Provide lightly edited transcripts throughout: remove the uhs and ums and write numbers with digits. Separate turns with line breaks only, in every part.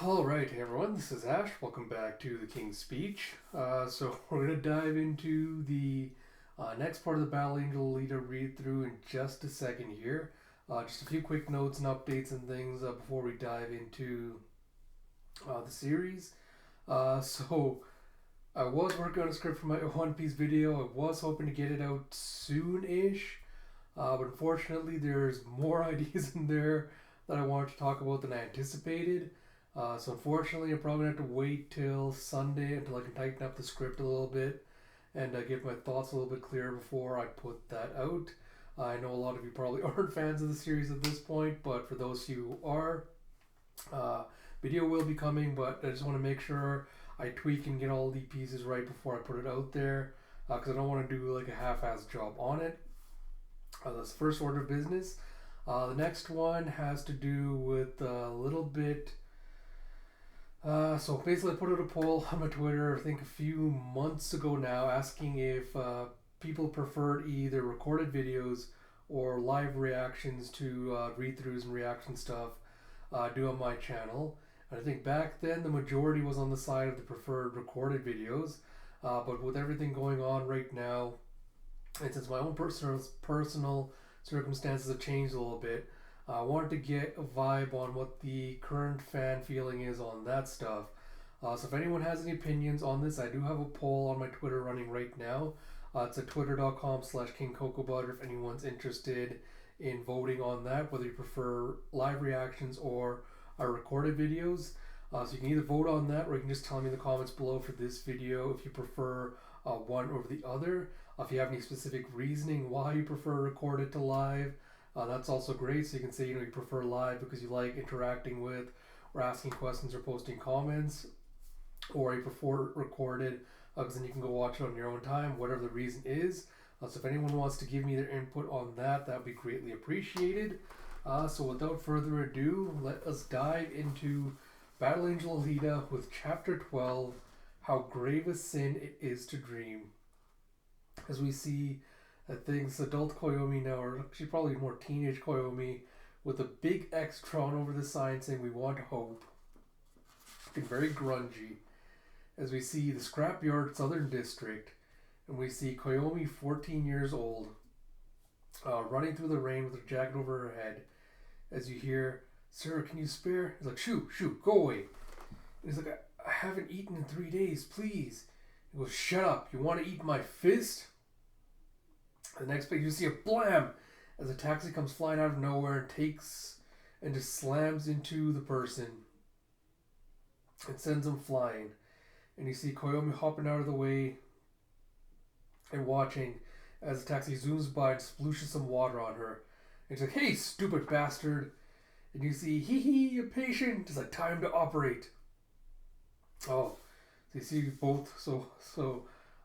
Alright, hey everyone, this is Ash. Welcome back to the King's Speech. So we're going to dive into the next part of the Battle Angel Alita read through in just a second here. Just a few quick notes and updates and things before we dive into the series. So I was working on a script for my One Piece video. I was hoping to get it out soon-ish. But unfortunately there's more ideas in there that I wanted to talk about than I anticipated. So unfortunately, I'm probably going to have to wait till Sunday until I can tighten up the script a little bit and get my thoughts a little bit clearer before I put that out. I know a lot of you probably aren't fans of the series at this point, but for those who are, video will be coming, but I just want to make sure I tweak and get all the pieces right before I put it out there, because I don't want to do like a half-assed job on it. That's the first order of business. The next one has to do with a little bit... So basically I put out a poll on my Twitter, I think a few months ago now, asking if people preferred either recorded videos or live reactions to read-throughs and reaction stuff do on my channel. And I think back then the majority was on the side of the preferred recorded videos, but with everything going on right now, and since my own personal circumstances have changed a little bit, I wanted to get a vibe on what the current fan feeling is on that stuff. So if anyone has any opinions on this, I do have a poll on my Twitter running right now. It's at twitter.com/KingCocoaButter if anyone's interested in voting on that, whether you prefer live reactions or recorded videos. So you can either vote on that, or you can just tell me in the comments below for this video if you prefer one over the other. If you have any specific reasoning why you prefer recorded to live, that's also great. So you can say, you prefer live because you like interacting with or asking questions or posting comments, or you prefer recorded because then you can go watch it on your own time, whatever the reason is. So if anyone wants to give me their input on that, that would be greatly appreciated. So without further ado, let us dive into Battle Angel Alita with Chapter 12, How Grave a Sin It Is to Dream. As we see things, adult Koyomi now, or actually probably more teenage Koyomi, with a big X drawn over the sign saying "We want hope." Looking very grungy. As we see the Scrapyard Southern District, and we see Koyomi, 14 years old, running through the rain with her jacket over her head. As you hear, "Sir, can you spare?" He's like, "Shoo, go away." And he's like, I haven't eaten in 3 days, please." He goes, "Shut up, you want to eat my fist?" The next page, you see a blam as a taxi comes flying out of nowhere and takes and just slams into the person and sends him flying. And you see Koyomi hopping out of the way and watching as the taxi zooms by and splooshes some water on her. And he's like, "Hey, stupid bastard." And you see, hee, a patient. It's like, time to operate. Oh, so you see both. So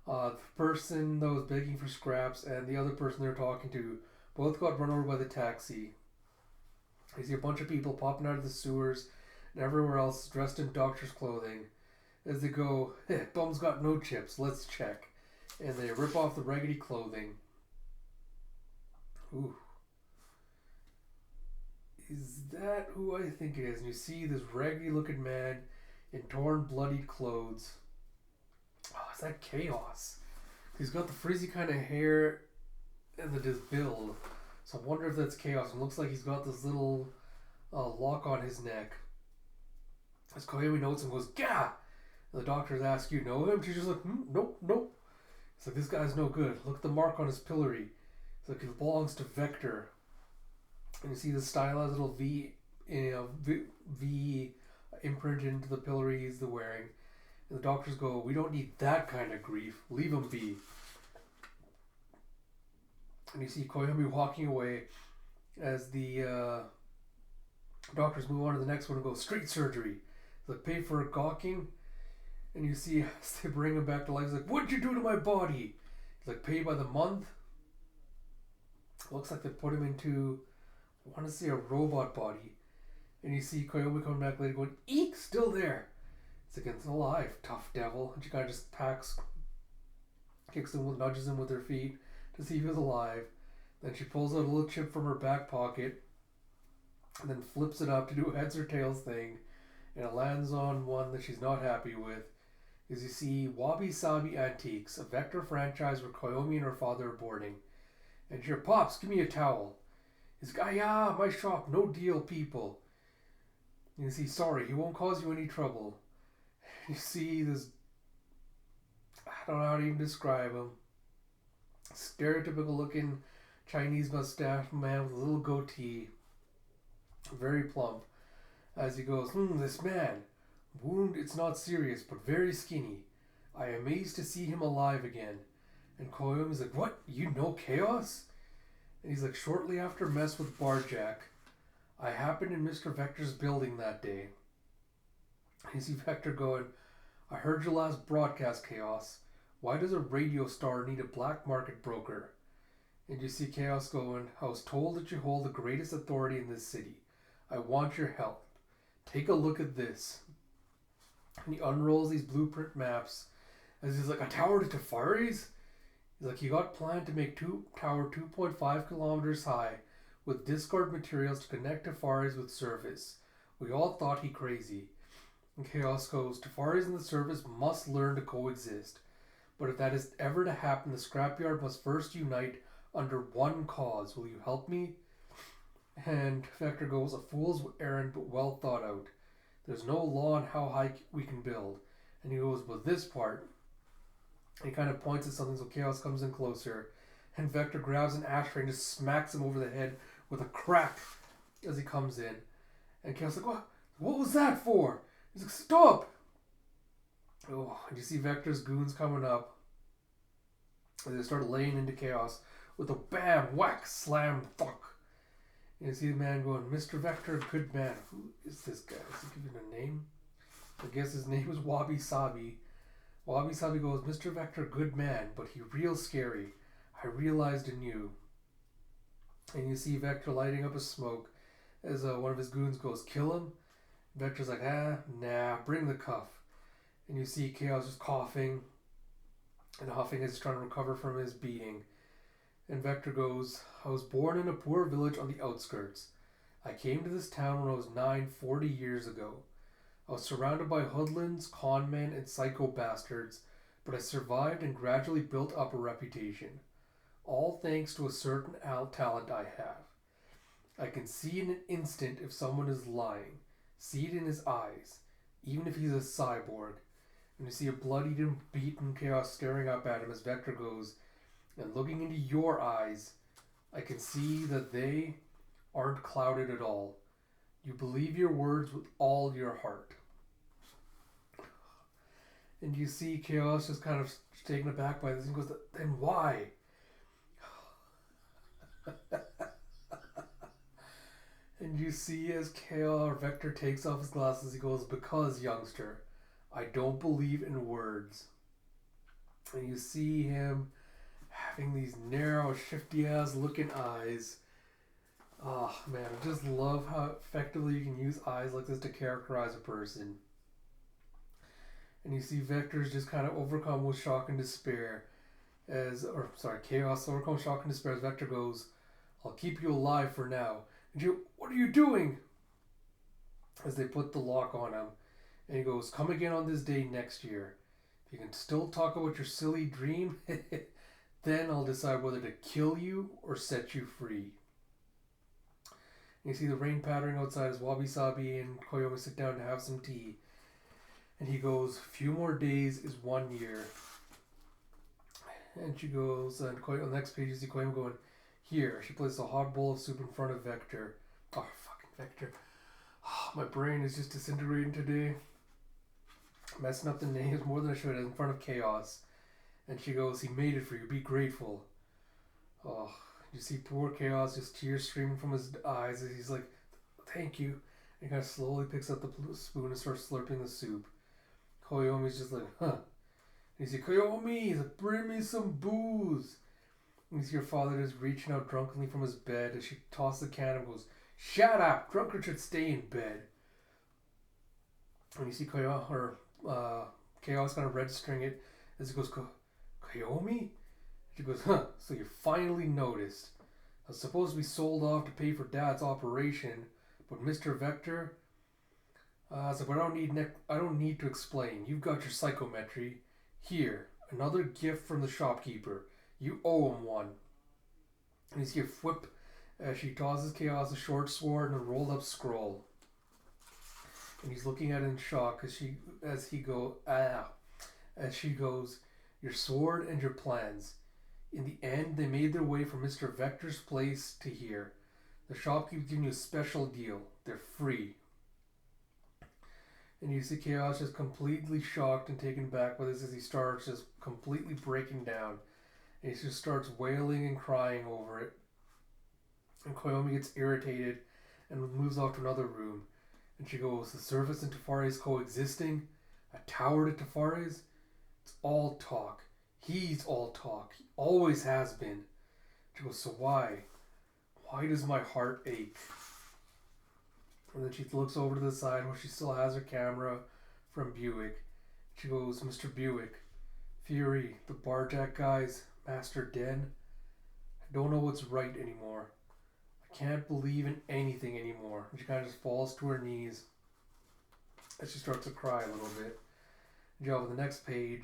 the person that was begging for scraps and the other person they were talking to both got run over by the taxi. You see a bunch of people popping out of the sewers and everywhere else dressed in doctor's clothing. As they go, "Bum's got no chips, let's check." And they rip off the raggedy clothing. Ooh. Is that who I think it is? And you see this raggedy looking man in torn, bloodied clothes. Oh, is that Chaos? He's got the frizzy kind of hair and his build. So I wonder if that's Chaos. It looks like he's got this little lock on his neck. As Koyomi notes and goes, "Gah!" And the doctors ask, "You know him?" She's just like, nope. It's like, "This guy's no good. Look at the mark on his pillory." It's like, "It belongs to Vector." And you see the stylized little V imprinted into the pillory he's wearing. And the doctors go, "We don't need that kind of grief. Leave him be." And you see Koyomi walking away as the doctors move on to the next one and go, "Street surgery." It's like, "Pay for gawking." And you see as they bring him back to life, he's like, "What'd you do to my body?" He's like, "Pay by the month." It looks like they put him into, I want to say, a robot body. And you see Koyomi coming back later going, "Eek, still there." It's like, "It's alive, tough devil." And she kind of just kicks him, nudges him with her feet to see if he was alive. Then she pulls out a little chip from her back pocket and then flips it up to do a heads or tails thing. and it lands on one that she's not happy with. Is you see Wabi Sabi Antiques, a Vector franchise where Koyomi and her father are boarding. And your pops, give me a towel. He's like, yeah, my shop, no deal, people. And you see, sorry, he won't cause you any trouble. You see this, I don't know how to even describe him. Stereotypical looking Chinese mustache man with a little goatee. Very plump. As he goes, this man, wound it's not serious, but very skinny. I am amazed to see him alive again. And Koyomi's like, what? You know Chaos? And he's like, shortly after mess with Barjack, I happened in Mr. Vector's building that day. You see Vector going, I heard your last broadcast, Chaos. Why does a radio star need a black market broker? And you see Chaos going, I was told that you hold the greatest authority in this city. I want your help. Take a look at this. And he unrolls these blueprint maps as he's like, a tower to Tafari's? He's like, you got planned to make tower 2.5 kilometers high with discard materials to connect Tafari's with surface. We all thought he crazy. And Chaos goes, Tafari's and the surface must learn to coexist. But if that is ever to happen, the scrapyard must first unite under one cause. Will you help me? And Vector goes, a fool's errand but well thought out. There's no law on how high we can build. And he goes, but this part. He kind of points at something, so Chaos comes in closer. And Vector grabs an ashtray and just smacks him over the head with a crack as he comes in. And Chaos is like, what was that for? He's like, stop! Oh, and you see Vector's goons coming up. And they start laying into Chaos with a bam, whack, slam, fuck. And you see the man going, Mr. Vector, good man. Who is this guy? Is he giving a name? I guess his name is Wabi Sabi. Wabi Sabi goes, Mr. Vector, good man, but he real scary. I realized in you. And you see Vector lighting up a smoke as one of his goons goes, kill him. Vector's like, nah, bring the cuff. And you see Chaos just coughing and huffing as he's trying to recover from his beating. And Vector goes, I was born in a poor village on the outskirts. I came to this town when I was 40 years ago. I was surrounded by hoodlums, con men, and psycho bastards, but I survived and gradually built up a reputation. All thanks to a certain talent I have. I can see in an instant if someone is lying. See it in his eyes, even if he's a cyborg. And you see a bloodied and beaten Chaos staring up at him as Vector goes, and looking into your eyes, I can see that they aren't clouded at all. You believe your words with all your heart. And you see Chaos just kind of taken aback by this and goes, then why? And you see as Vector takes off his glasses, he goes, because, youngster, I don't believe in words. And you see him having these narrow, shifty-ass looking eyes. Oh, man, I just love how effectively you can use eyes like this to characterize a person. And you see Vector's just kind of overcome with shock and despair. Chaos overcomes shock and despair as Vector goes, I'll keep you alive for now. And you, what are you doing? As they put the lock on him. And he goes, come again on this day next year. If you can still talk about your silly dream, then I'll decide whether to kill you or set you free. And you see the rain pattering outside as Wabi Sabi and Koyomi sit down to have some tea. And he goes, few more days is 1 year. And she goes, and on the next page you see Koyomi going, here. She places a hot bowl of soup in front of Vector. Oh, fucking Vector. Oh, my brain is just disintegrating today. Messing up the names more than I should in front of Chaos. And she goes, he made it for you. Be grateful. Oh, you see poor Chaos, just tears streaming from his eyes as he's like, thank you. And he kind of slowly picks up the spoon and starts slurping the soup. Koyomi's just like, huh. And you see, Koyomi, bring me some booze. And you see your father just reaching out drunkenly from his bed as she tosses the can and goes, shut up, drunkards should stay in bed. And you see Chaos kind of registering it as he goes, Koyomi? She goes, so you finally noticed. I was supposed to be sold off to pay for Dad's operation, but Mr. Vector, So but I don't need to explain. You've got your psychometry. Here, another gift from the shopkeeper. You owe him one. And he's give whip as she tosses Chaos a short sword and a rolled up scroll. And he's looking at it in shock as she goes, your sword and your plans. In the end, they made their way from Mr. Vector's place to here. The shopkeeper's giving you a special deal. They're free. And you see Chaos just completely shocked and taken back by this as he starts just completely breaking down. And he just starts wailing and crying over it. And Koyomi gets irritated and moves off to another room. And she goes, the surface and Tafare's coexisting? A tower to Tafare's? It's all talk. He's all talk. He always has been. She goes, so why? Why does my heart ache? And then she looks over to the side where she still has her camera from Buick. She goes, Mr. Buick, Fury, the barjack guys, Master Den, I don't know what's right anymore. I can't believe in anything anymore. And she kind of just falls to her knees as she starts to cry a little bit. And you have the next page.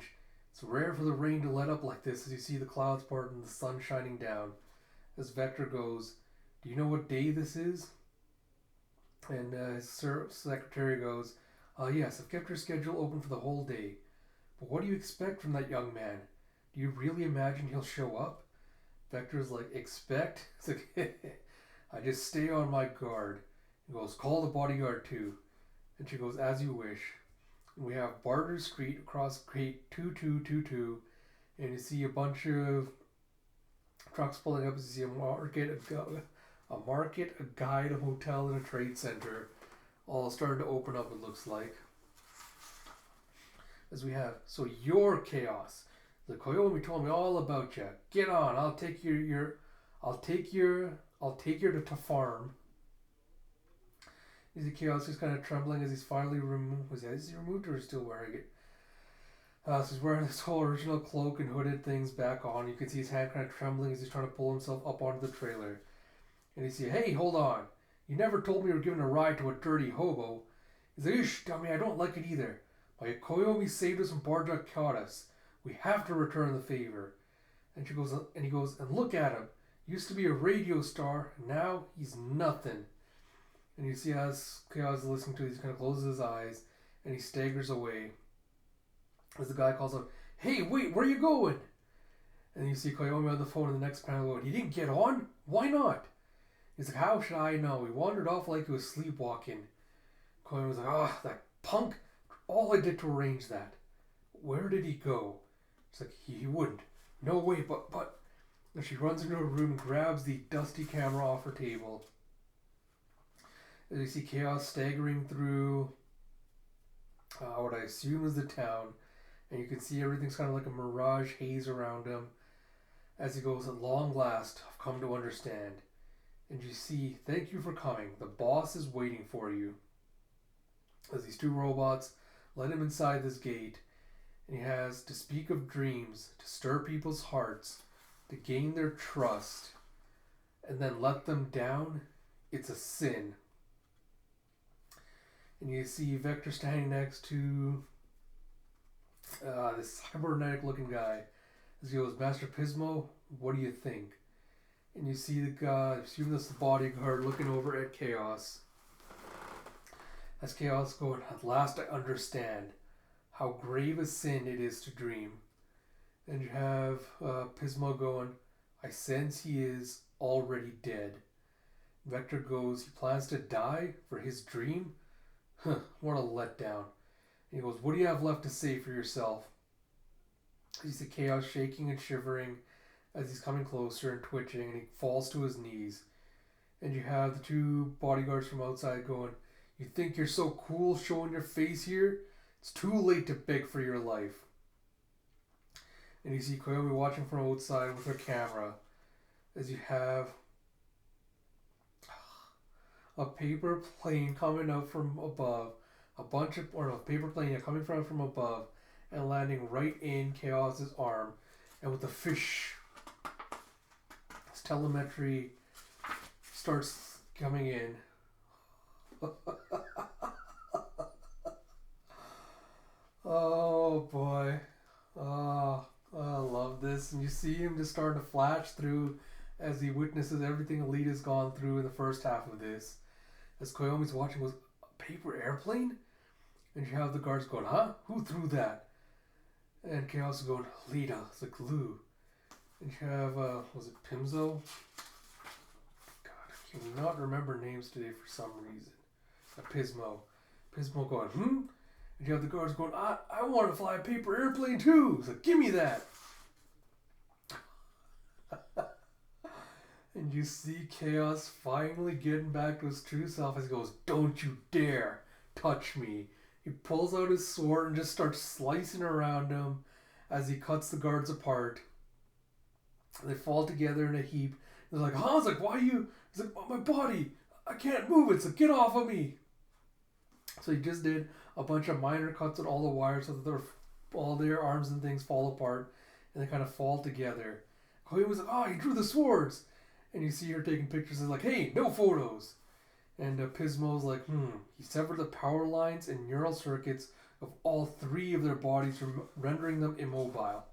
It's rare for the rain to let up like this as you see the clouds part and the sun shining down. As Vector goes, do you know what day this is? And his secretary goes, yes, I've kept her schedule open for the whole day. But what do you expect from that young man? Do you really imagine he'll show up? Vector's like, expect? It's like, I just stay on my guard. He goes, call the bodyguard too. And she goes, as you wish. And we have Barter Street across Gate 2222. And you see a bunch of trucks pulling up. You see a market, a guide, a hotel, and a trade center. All starting to open up, it looks like. As we have, so your Chaos. The Koyomi told me all about you. Get on, I'll take you to farm. You see Chaos is kind of trembling as he's finally removed. Is he removed or is he still wearing it? So he's wearing this whole original cloak and hooded things back on. You can see his hand kind of trembling as he's trying to pull himself up onto the trailer. And you see, hey, hold on. You never told me you were giving a ride to a dirty hobo. He's like, ish, dummy, I don't like it either. My Koyomi saved us and Barja caught us. We have to return the favor. And he goes, and look at him. Used to be a radio star, and now he's nothing. And you see as Chaos is listening to it, he kind of closes his eyes, and he staggers away. As the guy calls out, hey, wait, where are you going? And you see Koyomi on the phone in the next panel going, you didn't get on? Why not? He's like, how should I know? He wandered off like he was sleepwalking. Koyomi was like, that punk. All I did to arrange that. Where did he go? It's like, he wouldn't. No way, but... And she runs into her room and grabs the dusty camera off her table. As you see Chaos staggering through what I assume is the town. And you can see everything's kind of like a mirage haze around him. As he goes, at long last, I've come to understand. And you see, thank you for coming. The boss is waiting for you. As these two robots let him inside this gate. And he has to speak of dreams, to stir people's hearts, to gain their trust, and then let them down. It's a sin. And you see Vector standing next to this cybernetic looking guy. As he goes, Master Pismo, what do you think? And you see the guy, assuming that's the bodyguard, looking over at Chaos. As Chaos going, at last I understand how grave a sin it is to dream. And you have Pismo going, I sense he is already dead. Vector goes, he plans to die for his dream? Huh, what a letdown. And he goes, what do you have left to say for yourself? You see Chaos shaking and shivering as he's coming closer and twitching, and he falls to his knees. And you have the two bodyguards from outside going, you think you're so cool showing your face here? It's too late to beg for your life. And you see Koyomi watching from outside with her camera as you have a paper plane coming out from above, paper plane coming from above and landing right in Chaos's arm, and with the fish, his telemetry starts coming in. this, and you see him just starting to flash through as he witnesses everything Alita's gone through in the first half of this. As Koyomi's watching, goes, "A paper airplane?" And you have the guards going, "Huh? Who threw that?" And Chaos is going, "Alita, it's a glue." And you have, was it Pimzo? God, I cannot remember names today for some reason. Pismo. Pismo going, And you have the guards going, I want to fly a paper airplane too. So give me that. And you see Chaos finally getting back to his true self as he goes, "Don't you dare touch me." He pulls out his sword and just starts slicing around him as he cuts the guards apart. They fall together in a heap. They're like, "Huh?" It's like, "Why you?" He's like, "My body, I can't move it, so get off of me." So he just did a bunch of minor cuts on all the wires so that all their arms and things fall apart and they kind of fall together. Koyomi was like, "Oh, he drew the swords." And you see her taking pictures and like, "Hey, no photos." And Pismo's like, He severed the power lines and neural circuits of all three of their bodies, rendering them immobile.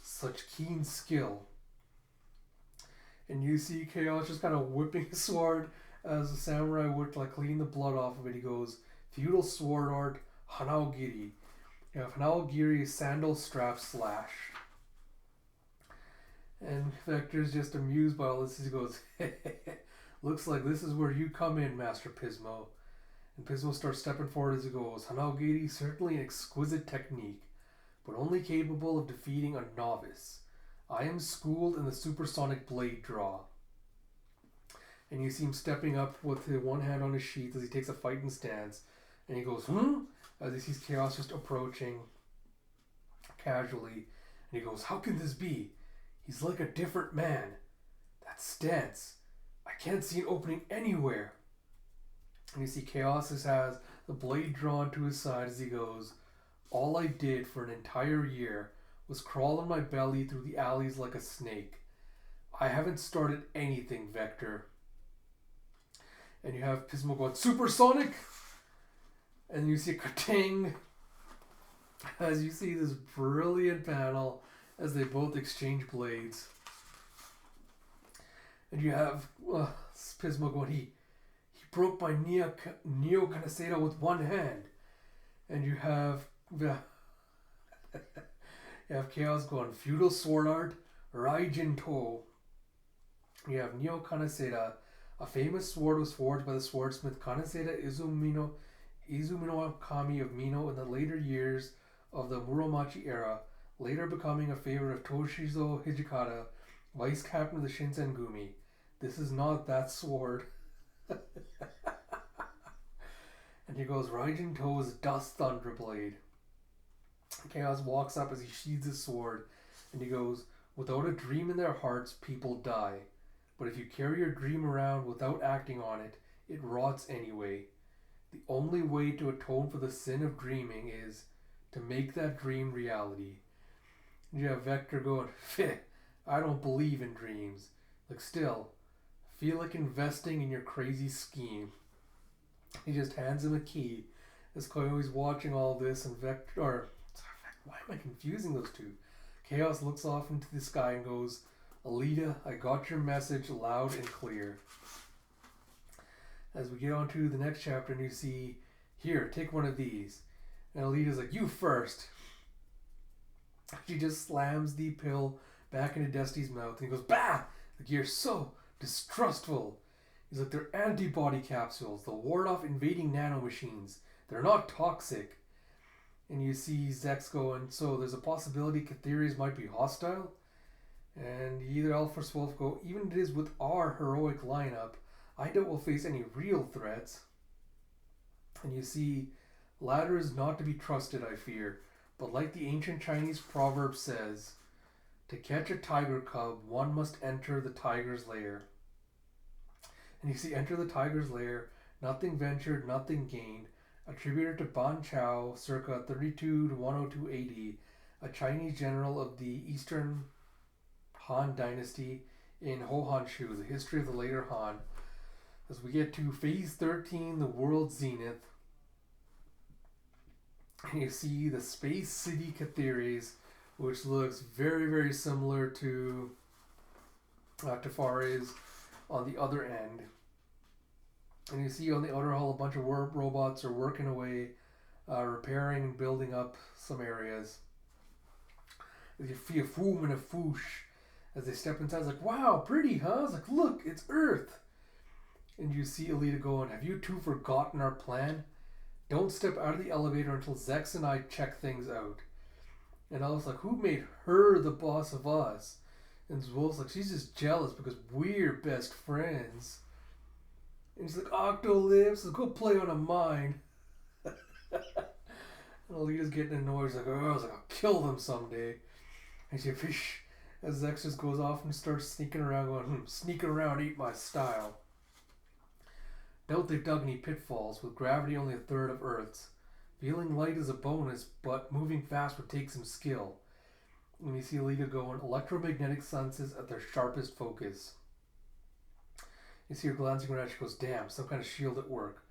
Such keen skill. And you see Chaos just kind of whipping his sword as the samurai would like clean the blood off of it. He goes, "Feudal sword art, Hanaogiri." You have Hanaogiri sandal strap slash. And Vector's just amused by all this. He goes, "Looks like this is where you come in, Master Pismo." And Pismo starts stepping forward as he goes, "Hanaogiri, certainly an exquisite technique, but only capable of defeating a novice. I am schooled in the supersonic blade draw." And you see him stepping up with one hand on his sheath as he takes a fighting stance. And he goes, As he sees Chaos just approaching casually. And he goes, "How can this be? He's like a different man. That stance. I can't see an opening anywhere." And you see Chaos has the blade drawn to his side as he goes, "All I did for an entire year was crawl on my belly through the alleys like a snake. I haven't started anything, Vector." And you have Pismo going, "Supersonic!" And you see a ka-ting as you see this brilliant panel as they both exchange blades. And you have Pismo going, he broke my Neo Kanaseda with one hand. And you have Chaos going, "Feudal sword art, Raijin To." You have Neo Kanaseda. A famous sword was forged by the swordsmith Kanaseda Izumino Kami of Mino in the later years of the Muromachi era, later becoming a favorite of Toshizo Hijikata, vice captain of the Shinsengumi. This is not that sword. And he goes, "Raijin To's Dust Thunderblade." Chaos walks up as he sheathes his sword, and he goes, "Without a dream in their hearts, people die. But if you carry your dream around without acting on it, it rots anyway. The only way to atone for the sin of dreaming is to make that dream reality." And you have Vector going, "I don't believe in dreams. Like still, I feel like investing in your crazy scheme." He just hands him a key as Koyomi's watching all this, and Vector, why am I confusing those two? Chaos looks off into the sky and goes, "Alita, I got your message loud and clear." As we get on to the next chapter and you see, "Here, take one of these." And Alita's like, "You first." She just slams the pill back into Destiny's mouth and he goes, "Bah! Like, you're so distrustful." He's like, "They're antibody capsules. They'll ward off invading nanomachines. They're not toxic." And you see Zex going, "So there's a possibility Catherians might be hostile?" And either Alpha or Swolf go, "Even it is with our heroic lineup, I doubt we'll face any real threats." And you see, Ladder is not to be trusted, I fear. But like the ancient Chinese proverb says, to catch a tiger cub, one must enter the tiger's lair. And you see, enter the tiger's lair, nothing ventured, nothing gained, attributed to Ban Chao, circa 32 to 102 AD, a Chinese general of the Eastern Han dynasty in Hohanshu, the history of the later Han. As we get to phase 13, the world zenith, and you see the space city Catheres which looks very, very similar to Tafari's on the other end. And you see on the outer hull a bunch of robots are working away, repairing and building up some areas. You see a foom and a foosh as they step inside. It's like, wow, pretty, huh? It's like, look, it's Earth. And you see Alita going, have you two forgotten our plan? Don't step out of the elevator until Zex and I check things out. And I was like, who made her the boss of us? And Wolf's like, she's just jealous because we're best friends. And she's like, Octolips, let's go play on a mine. And Alita's getting annoyed. She's like, oh, I was like, I'll kill them someday. And she, as Zex just goes off and starts sneaking around, going, sneaking around, eat my style. Doubt they've dug any pitfalls, with gravity only a third of Earth's. Feeling light is a bonus, but moving fast would take some skill. And you see Alita going, electromagnetic senses at their sharpest focus. You see her glancing around, she goes, damn, some kind of shield at work.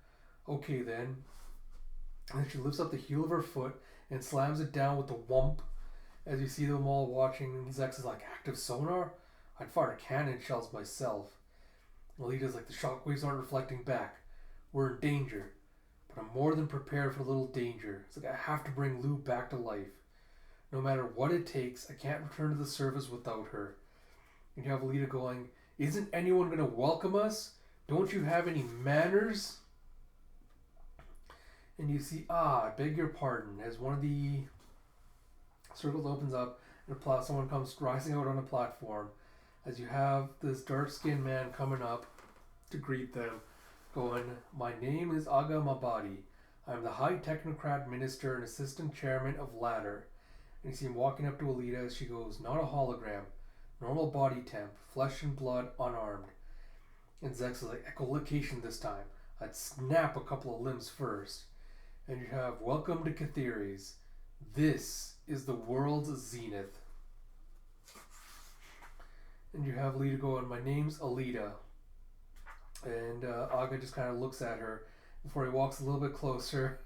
Okay then. And then she lifts up the heel of her foot and slams it down with the whump. As you see them all watching, and Zex is like, active sonar? I'd fire cannon shells myself. Alita's like, the shockwaves aren't reflecting back. We're in danger. But I'm more than prepared for a little danger. It's like, I have to bring Lou back to life. No matter what it takes, I can't return to the service without her. And you have Alita going, isn't anyone going to welcome us? Don't you have any manners? And you see, I beg your pardon, as one of the circles opens up and someone comes rising out on a platform. As you have this dark-skinned man coming up to greet them, going, my name is Aga Mbadi. I'm the High Technocrat Minister and Assistant Chairman of Ladder. And you see him walking up to Alita as she goes, not a hologram, normal body temp, flesh and blood, unarmed. And Zex is like, echolocation this time. I'd snap a couple of limbs first. And you have, welcome to Catheres. This is the world's zenith. And you have Alita going, my name's Alita. And Aga just kind of looks at her before he walks a little bit closer.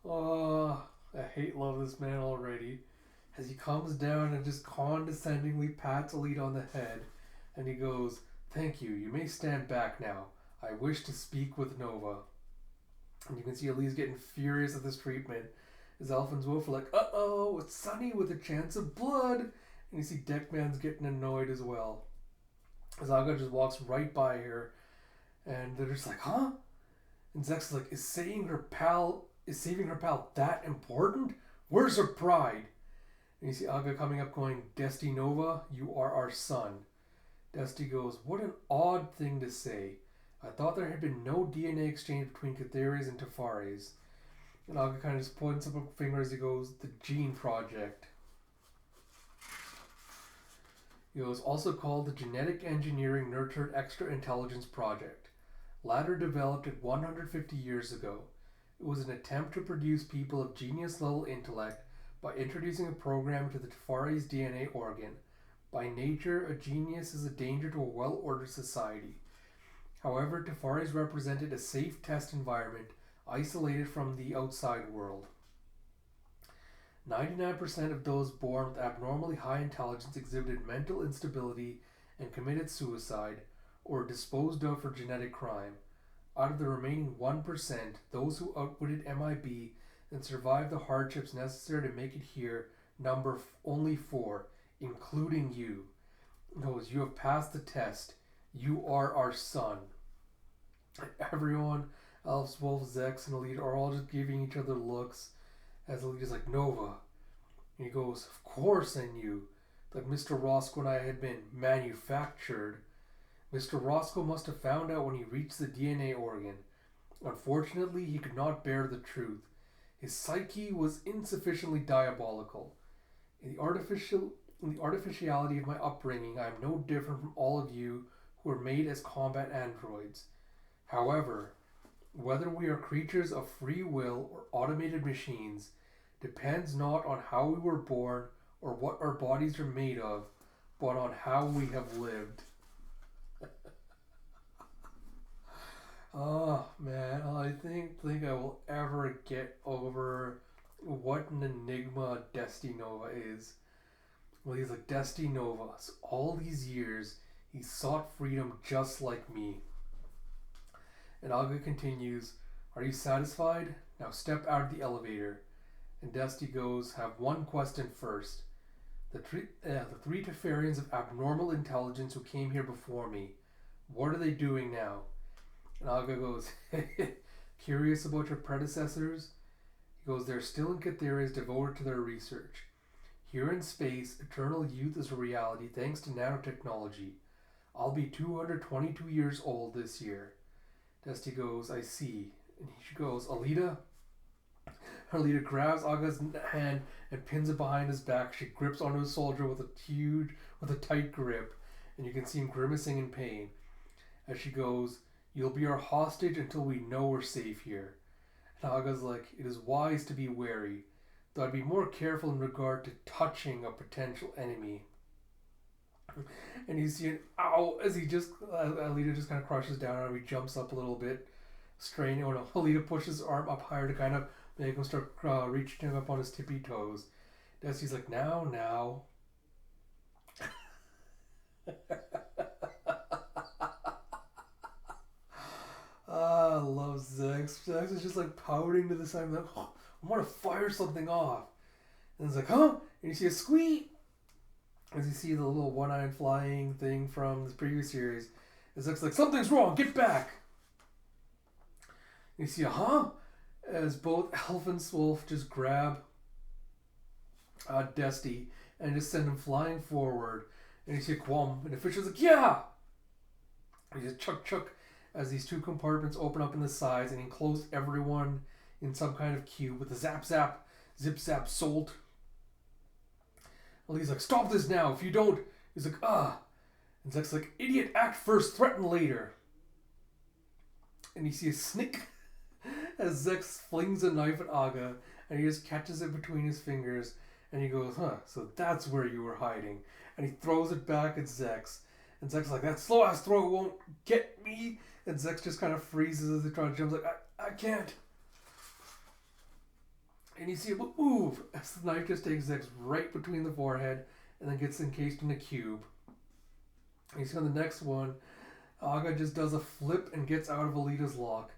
Oh, I love this man already. As he comes down and just condescendingly pats Alita on the head. And he goes, thank you, you may stand back now. I wish to speak with Nova. And you can see Alita's getting furious at this treatment. As Alpha and Wolf are like, uh-oh, it's Sunny with a chance of blood. And you see Deckman's getting annoyed as well. As Aga just walks right by her. And they're just like, huh? And Zex is like, is saving her pal that important? Where's her pride? And you see Aga coming up going, Desti Nova, you are our son. Desti goes, what an odd thing to say. I thought there had been no DNA exchange between Catheres and Tafares. And Aga kind of just points up a finger as he goes, the Gene Project. He goes, also called the Genetic Engineering Nurtured Extra Intelligence Project. Ladder developed it 150 years ago. It was an attempt to produce people of genius-level intellect by introducing a program to the Tafares DNA organ. By nature, a genius is a danger to a well-ordered society. However, Tafares represented a safe test environment isolated from the outside world. 99% of those born with abnormally high intelligence exhibited mental instability and committed suicide or were disposed of for genetic crime. Out of the remaining 1%, those who outwitted MIB and survived the hardships necessary to make it here number only 4, including you. Knows you have passed the test. You are our son. Everyone, Elves, Wolf, Zex, and Alita are all just giving each other looks as Alita's like, Nova. And he goes, of course I knew that Mr. Roscoe and I had been manufactured. Mr. Roscoe must have found out when he reached the DNA organ. Unfortunately, he could not bear the truth. His psyche was insufficiently diabolical. In the artificiality of my upbringing, I am no different from all of you who are made as combat androids. However, whether we are creatures of free will or automated machines depends not on how we were born or what our bodies are made of, but on how we have lived. Oh man, I think I will ever get over an enigma Desti Nova is. Well, he's like, Desti Nova, so all these years, he sought freedom just like me. And Aga continues, are you satisfied? Now step out of the elevator. And Desti goes, have one question first. The three Teferians of abnormal intelligence who came here before me, what are they doing now? And Aga goes, curious about your predecessors? He goes, they're still in Catherias devoted to their research. Here in space, eternal youth is a reality thanks to nanotechnology. I'll be 222 years old this year. Desti goes, I see. And she goes, Alita? Alita grabs Aga's hand and pins it behind his back. She grips onto his shoulder with a tight grip, and you can see him grimacing in pain. As she goes, you'll be our hostage until we know we're safe here. And Aga's like, it is wise to be wary, though I'd be more careful in regard to touching a potential enemy. And you see an ow as Alita just kind of crushes down on him. He jumps up a little bit, straining. Oh no, Alita pushes his arm up higher to kind of make him start reaching him up on his tippy toes. Desti's like, now. I love Zex. Zex is just like pouting to the side, like, oh, I want to fire something off. And it's like, huh? And you see a squeak. As you see the little one-eyed flying thing from the previous series. It looks like, something's wrong, get back! And you see a huh? As both Elf and Wolf just grab Desti and just send him flying forward. And you see a qualm, and the Fisher's like, yeah! And you just chuck as these two compartments open up in the sides and enclose everyone in some kind of cube with a zap, zip, zap, salt. And he's like, stop this now, if you don't. He's like, And Zek's like, idiot, act first, threaten later. And you see a snick as Zex flings a knife at Aga, and he just catches it between his fingers, and he goes, so that's where you were hiding. And he throws it back at Zex, and Zek's like, that slow ass throw won't get me. And Zex just kind of freezes as he tries to jump, like, I can't. And you see it move as the knife just takes Zex right between the forehead and then gets encased in a cube. And you see on the next one, Aga just does a flip and gets out of Alita's lock.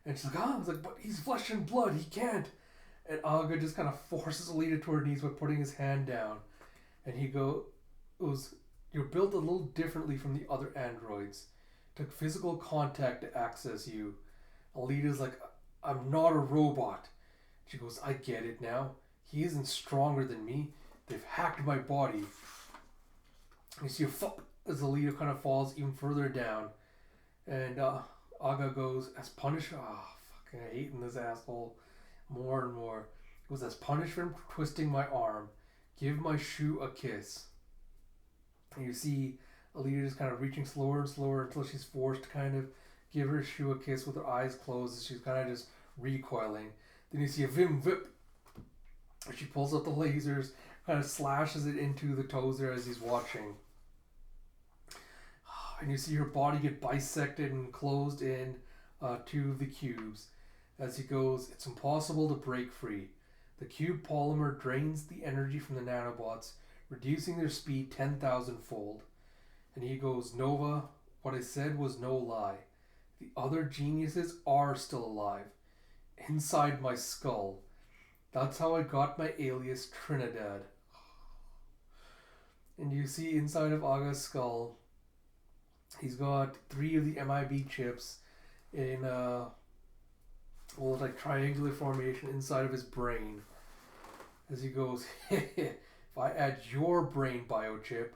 And she's like, it's like, but he's flesh and blood, he can't. And Aga just kind of forces Alita to her knees by putting his hand down. And he goes, you're built a little differently from the other androids. Took physical contact to access you. Alita's like, I'm not a robot. She goes, I get it now. He isn't stronger than me. They've hacked my body. You see a thump as Alita kind of falls even further down. And Aga goes, as punishment. Fucking hating this asshole more and more. It was as punishment for twisting my arm. Give my shoe a kiss. And you see Alita just kind of reaching slower and slower until she's forced to kind of give her shoe a kiss with her eyes closed as she's kind of just recoiling. Then you see a vim vip. She pulls out the lasers, kind of slashes it into the toes there as he's watching. And you see her body get bisected and closed in to the cubes. As he goes, it's impossible to break free. The cube polymer drains the energy from the nanobots, reducing their speed 10,000-fold. And he goes, Nova, what I said was no lie. The other geniuses are still alive. Inside my skull. That's how I got my alias Trinidad. And you see inside of Aga's skull, he's got 3 of the MIB chips in like triangular formation inside of his brain. As he goes, if I add your brain biochip,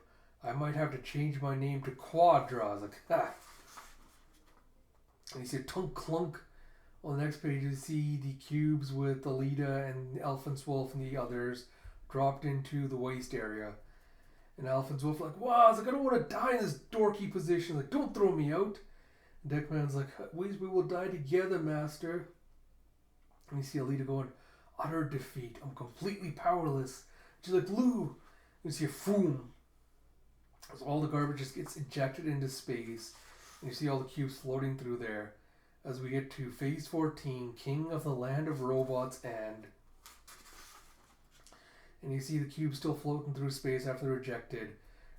I might have to change my name to Quadra. I was like, ha. And you see a tunk clunk. On the next page, you see the cubes with Alita and Elephant's Wolf and the others dropped into the waste area. And Elephant's Wolf like, wow, I was like, I don't want to die in this dorky position. Like, don't throw me out. And Deckman's like, we will die together, master. And you see Alita going, utter defeat. I'm completely powerless. She's like, Lou. And you see a foom. So all the garbage just gets ejected into space. And you see all the cubes floating through there. As we get to Phase 14, King of the Land of Robots and And you see the cube still floating through space after they're ejected.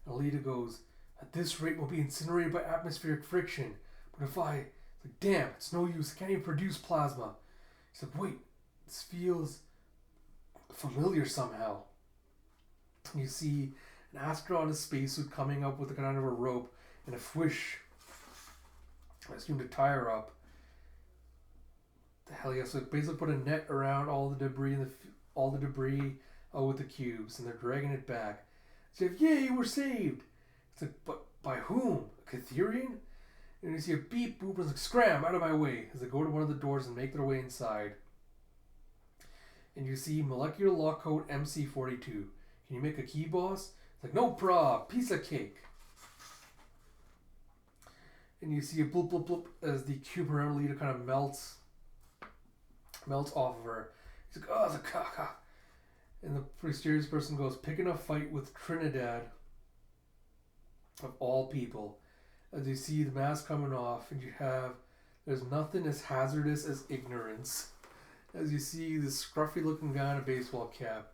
And Alita goes, at this rate we'll be incinerated by atmospheric friction. But if I... It's like, damn, it's no use. I can't even produce plasma. He's like, wait, this feels familiar somehow. And you see an astronaut in a spacesuit coming up with a kind of a rope and a swish. I assume to tie her up. The hell, yeah, so basically put a net around all the debris with the cubes, and they're dragging it back. So yay, we're saved. It's like, but by whom? A Catherian? And you see a beep boop, and it's like, scram, out of my way, as they go to one of the doors and make their way inside. And you see molecular lock code MC42. Can you make a key, boss? It's like, no prob, piece of cake. And you see a bloop bloop bloop as the cube around Alita kind of melts off of her. He's like, oh, it's a caca. And the mysterious person goes, picking a fight with Trinidad, of all people. As you see the mask coming off, and there's nothing as hazardous as ignorance. As you see this scruffy looking guy in a baseball cap,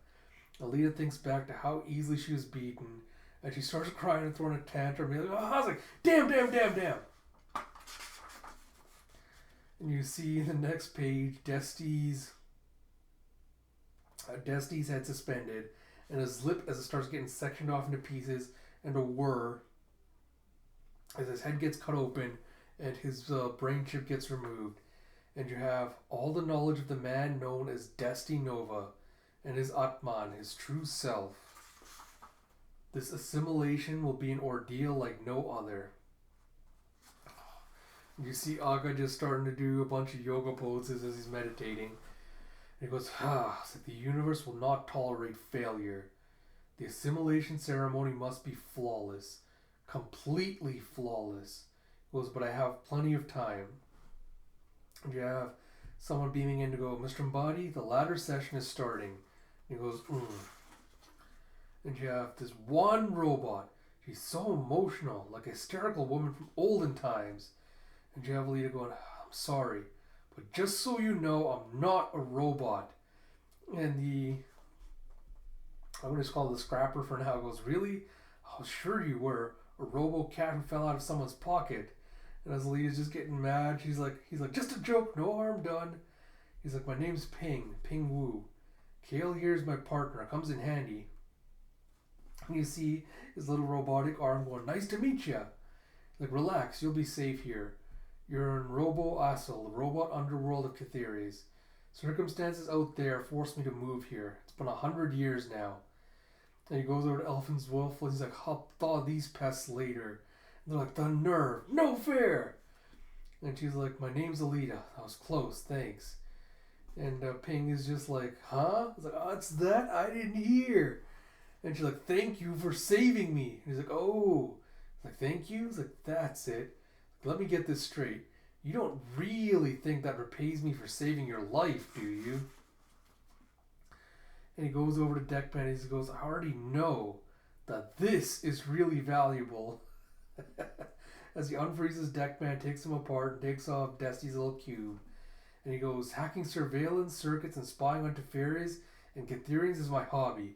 Alita thinks back to how easily she was beaten, and she starts crying and throwing a tantrum. And like, oh, I was like, damn. And you see in the next page, Desti's head suspended, and his lip as it starts getting sectioned off into pieces, and a whir as his head gets cut open and his brain chip gets removed. And you have all the knowledge of the man known as Desti Nova and his Atman, his true self. This assimilation will be an ordeal like no other. You see Aga just starting to do a bunch of yoga poses as he's meditating. And he goes, it's like the universe will not tolerate failure. The assimilation ceremony must be flawless. Completely flawless. He goes, but I have plenty of time. And you have someone beaming in to go, Mr. Mbadi, the ladder session is starting. And he goes, And you have this one robot. She's so emotional, like a hysterical woman from olden times. And you have Alita going, I'm sorry, but just so you know, I'm not a robot. And I'm going to just call it the scrapper for now, goes, really? I was sure you were. A robo-cat who fell out of someone's pocket. And as Alita's just getting mad, he's like, just a joke, no harm done. He's like, my name's Ping Wu. Kale here's my partner, comes in handy. And you see his little robotic arm going, nice to meet ya. Like, relax, you'll be safe here. You're in Robo Asyl, the robot underworld of Catheres. Circumstances out there forced me to move here. It's been 100 years now. And he goes over to Elephant's Wolf, and he's like, I'll thaw these pests later. And they're like, the nerve, no fair! And she's like, my name's Alita. I was close, thanks. And Ping is just like, huh? I was like, oh, it's that? I didn't hear. And she's like, thank you for saving me. And he's like, oh. He's like, thank you? He's like, that's it. Let me get this straight. You don't really think that repays me for saving your life, do you? And he goes over to Deckman and he goes, I already know that this is really valuable. As he unfreezes Deckman, takes him apart, and takes off Desti's little cube. And he goes, hacking surveillance circuits and spying on Teferis and Catherians is my hobby.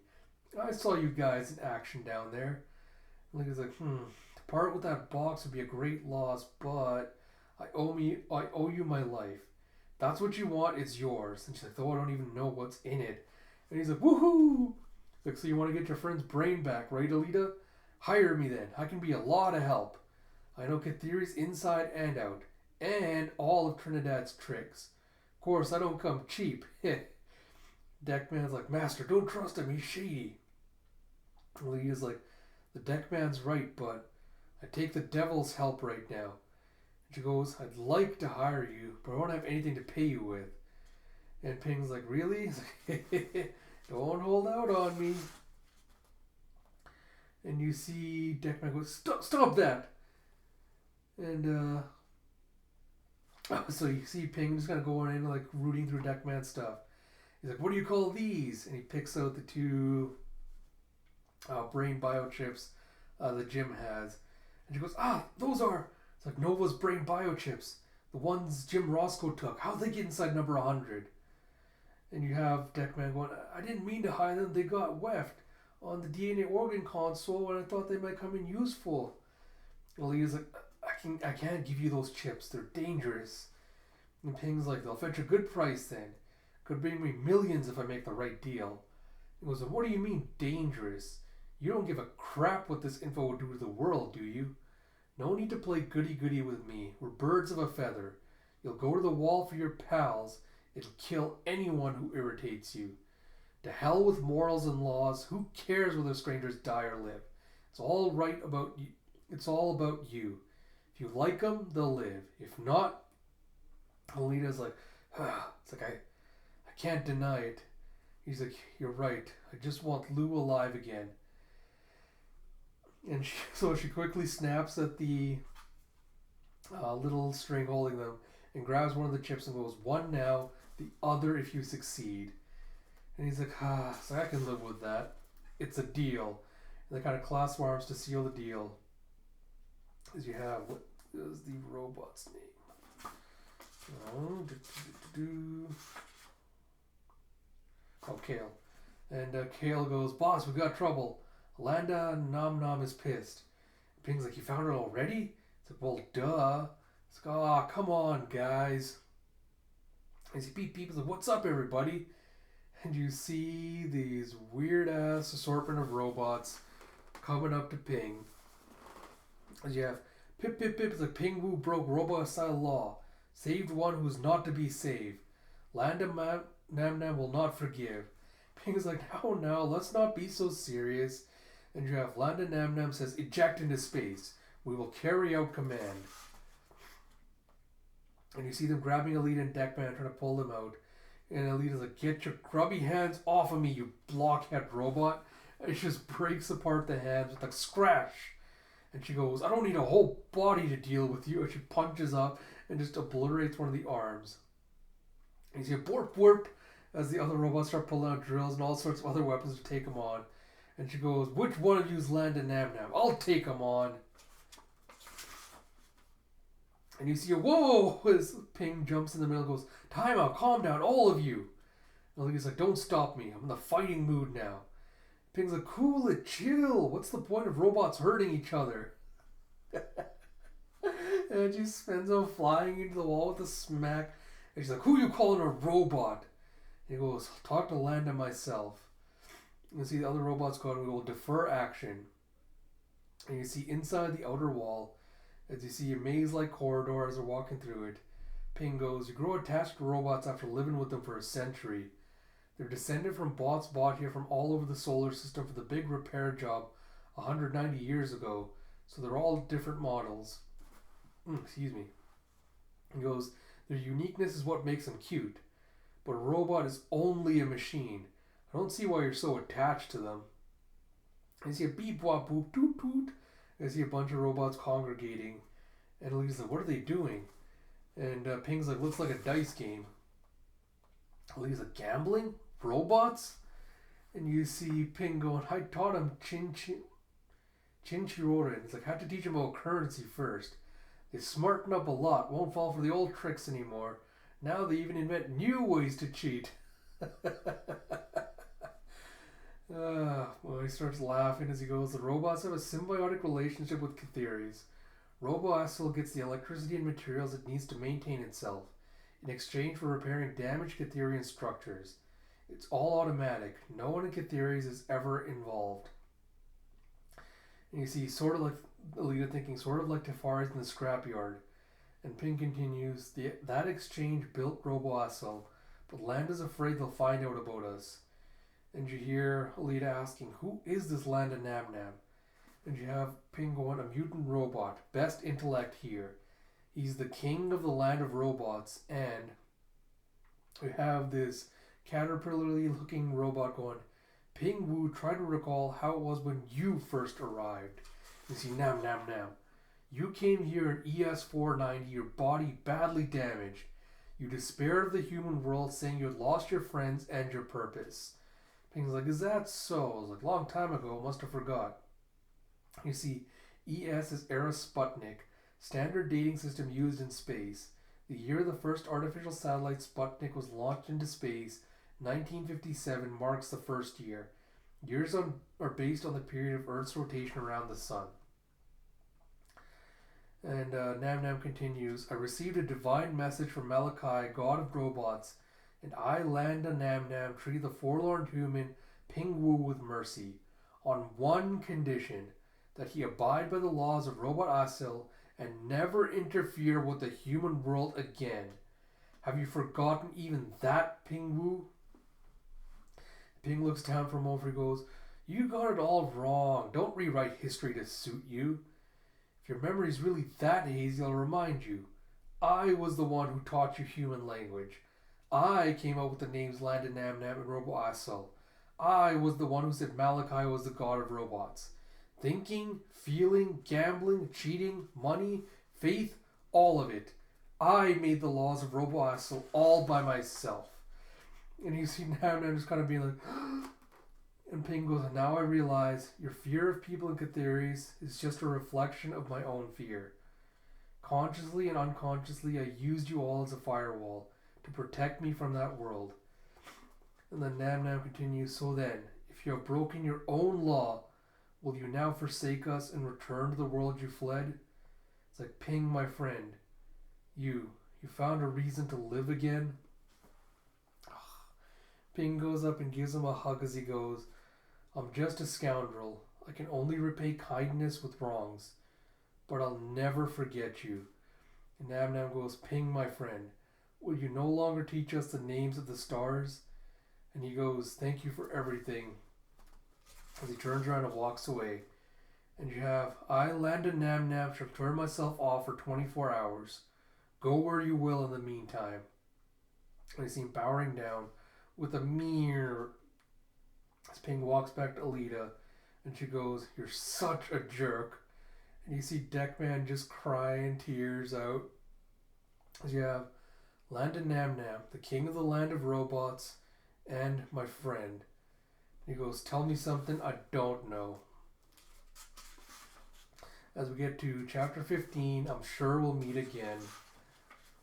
I saw you guys in action down there. And he's like, to part with that box would be a great loss, but I owe you my life. That's what you want, it's yours. And she's like, though I don't even know what's in it. And he's like, woohoo! Like, so you want to get your friend's brain back, right, Alita? Hire me then. I can be a lot of help. I know Catheri's inside and out, and all of Trinidad's tricks. Of course, I don't come cheap. Deckman's like, Master, don't trust him, he's shady. Alita's like, the Deckman's right, but I take the devil's help right now. And she goes, I'd like to hire you, but I don't have anything to pay you with. And Ping's like, really? He's like, don't hold out on me. And you see Deckman goes, stop that! And so you see Ping just kind of going in, like rooting through Deckman's stuff. He's like, what do you call these? And he picks out the two brain biochips that Jim has. And she goes, those are... It's like Nova's brain biochips. The ones Jim Roscoe took. How'd they get inside number 100? And you have Deckman going, I didn't mean to hide them. They got weft on the DNA organ console and I thought they might come in useful. And Alita's like, I can't give you those chips. They're dangerous. And Ping's like, they'll fetch a good price then. Could bring me millions if I make the right deal. He goes, what do you mean dangerous? You don't give a crap what this info will do to the world, do you? No need to play goody-goody with me. We're birds of a feather. You'll go to the wall for your pals and kill anyone who irritates you. To hell with morals and laws. Who cares whether strangers die or live? It's all right about you. It's all about you. If you like them, they'll live. If not, Alita's like, it's like I can't deny it. He's like, you're right. I just want Lou alive again. And so she quickly snaps at the little string holding them and grabs one of the chips and goes, one now, the other if you succeed. And he's like, so I can live with that. It's a deal. And they kind of clasp arms to seal the deal. As you have, what is the robot's name? Oh, Kale. And Kale goes, boss, we got trouble. Landa Nom Nom is pissed. Ping's like, you found her already? It's like, well, duh. It's like, oh, come on, guys. As he beep beep, he's like, what's up, everybody? And you see these weird-ass assortment of robots coming up to Ping. As you have Pip Pip Pip, it's like, Ping Wu broke robot-style law. Saved one who's not to be saved. Landa Nam Nam will not forgive. Ping's like, now, let's not be so serious. And you have Landa Nam Nam says, eject into space. We will carry out command. And you see them grabbing Alita and Deckman trying to pull them out. And Alita's like, get your grubby hands off of me, you blockhead robot. And she just breaks apart the hands with like, scratch. And she goes, I don't need a whole body to deal with you. And she punches up and just obliterates one of the arms. And you see a borp borp as the other robots start pulling out drills and all sorts of other weapons to take them on. And she goes, which one of you's Landa Nam Nam? I'll take them on. And you see a whoa as Ping jumps in the middle and goes, time out, calm down, all of you. And Alita's like, don't stop me. I'm in the fighting mood now. Ping's like, cool it, chill. What's the point of robots hurting each other? And she spins out flying into the wall with a smack. And she's like, who you calling a robot? And he goes, talk to Landa myself. You see the other robots go and we will defer action. And you see inside the outer wall, as you see a maze-like corridor as they're walking through it, Ping goes, you grow attached to robots after living with them for a century. They're descended from bots bought here from all over the solar system for the big repair job 190 years ago. So they're all different models. Excuse me. He goes, their uniqueness is what makes them cute. But a robot is only a machine. I don't see why you're so attached to them. I see a beep wop boop toot toot. I see a bunch of robots congregating. And Alita's like, what are they doing? And Ping's like, looks like a dice game. Alita's like, gambling? Robots? And you see Ping going, I taught him Chinchiroren. It's like, I had to teach him about currency first. They smarten up a lot, won't fall for the old tricks anymore. Now they even invent new ways to cheat. Well, he starts laughing as he goes, the robots have a symbiotic relationship with Catheres. RoboAsshole gets the electricity and materials it needs to maintain itself, in exchange for repairing damaged Catherian structures. It's all automatic. No one in Catheres is ever involved. And you see, sort of like Alita thinking, sort of like Tafari's in the scrapyard. And Ping continues, that exchange built RoboAsshole, but Landa's afraid they'll find out about us. And you hear Alita asking, who is this Landa Nam Nam? And you have Ping going, a mutant robot, best intellect here. He's the king of the land of robots, and we have this caterpillar-y looking robot going, Ping Wu, try to recall how it was when you first arrived. You see, Nam Nam Nam. You came here in ES-490, your body badly damaged. You despaired of the human world, saying you had lost your friends and your purpose. Ping's like, is that so? I was like, long time ago, must have forgot. You see, ES is Era Sputnik, standard dating system used in space. The year the first artificial satellite Sputnik was launched into space, 1957 marks the first year. Years are based on the period of Earth's rotation around the sun. And Nam Nam continues, I received a divine message from Malachi, god of robots, and I, Landa Nam Nam, treat the forlorn human Ping Wu with mercy, on one condition, that he abide by the laws of Robot Asil and never interfere with the human world again. Have you forgotten even that, Ping Wu? Ping looks down for a moment and goes, you got it all wrong. Don't rewrite history to suit you. If your memory's really that hazy, I'll remind you. I was the one who taught you human language. I came up with the names Landa Nam Nam and Robo Asel. I was the one who said Malachi was the god of robots. Thinking, feeling, gambling, cheating, money, faith, all of it. I made the laws of Robo Asel all by myself. And you see Nam Nam just kind of being like, and Ping goes, now I realize your fear of people and Catheris is just a reflection of my own fear. Consciously and unconsciously, I used you all as a firewall to protect me from that world. And then Nam Nam continues, so then, if you have broken your own law, will you now forsake us and return to the world you fled? It's like, Ping, my friend, you found a reason to live again? Ping goes up and gives him a hug as he goes, I'm just a scoundrel. I can only repay kindness with wrongs, but I'll never forget you. And Nam Nam goes, Ping, my friend, will you no longer teach us the names of the stars? And he goes, thank you for everything. As he turns around and walks away. And you have, I, Landa Nam Nam, shall turn myself off for 24 hours. Go where you will in the meantime. And you see him powering down with a mirror. As Ping walks back to Alita, and she goes, you're such a jerk. And you see Deckman just crying tears out. As you have Landa Nam Nam, the king of the land of robots, and my friend. He goes, tell me something I don't know. As we get to chapter 15, I'm sure we'll meet again.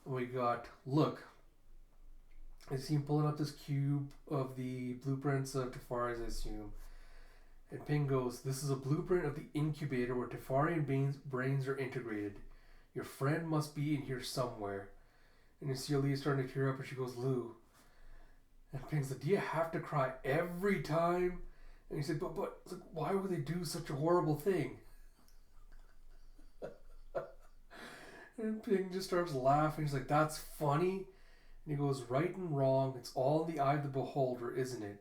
We got, look, I see him pulling up this cube of the blueprints of Tefari's, I assume. And Ping goes, this is a blueprint of the incubator where Tefarian brains are integrated. Your friend must be in here somewhere. And you see Alita starting to tear up, and she goes, Lou. And Ping's like, do you have to cry every time? And he said, but like, why would they do such a horrible thing? And Ping just starts laughing. He's like, that's funny. And he goes, right and wrong, it's all in the eye of the beholder, isn't it?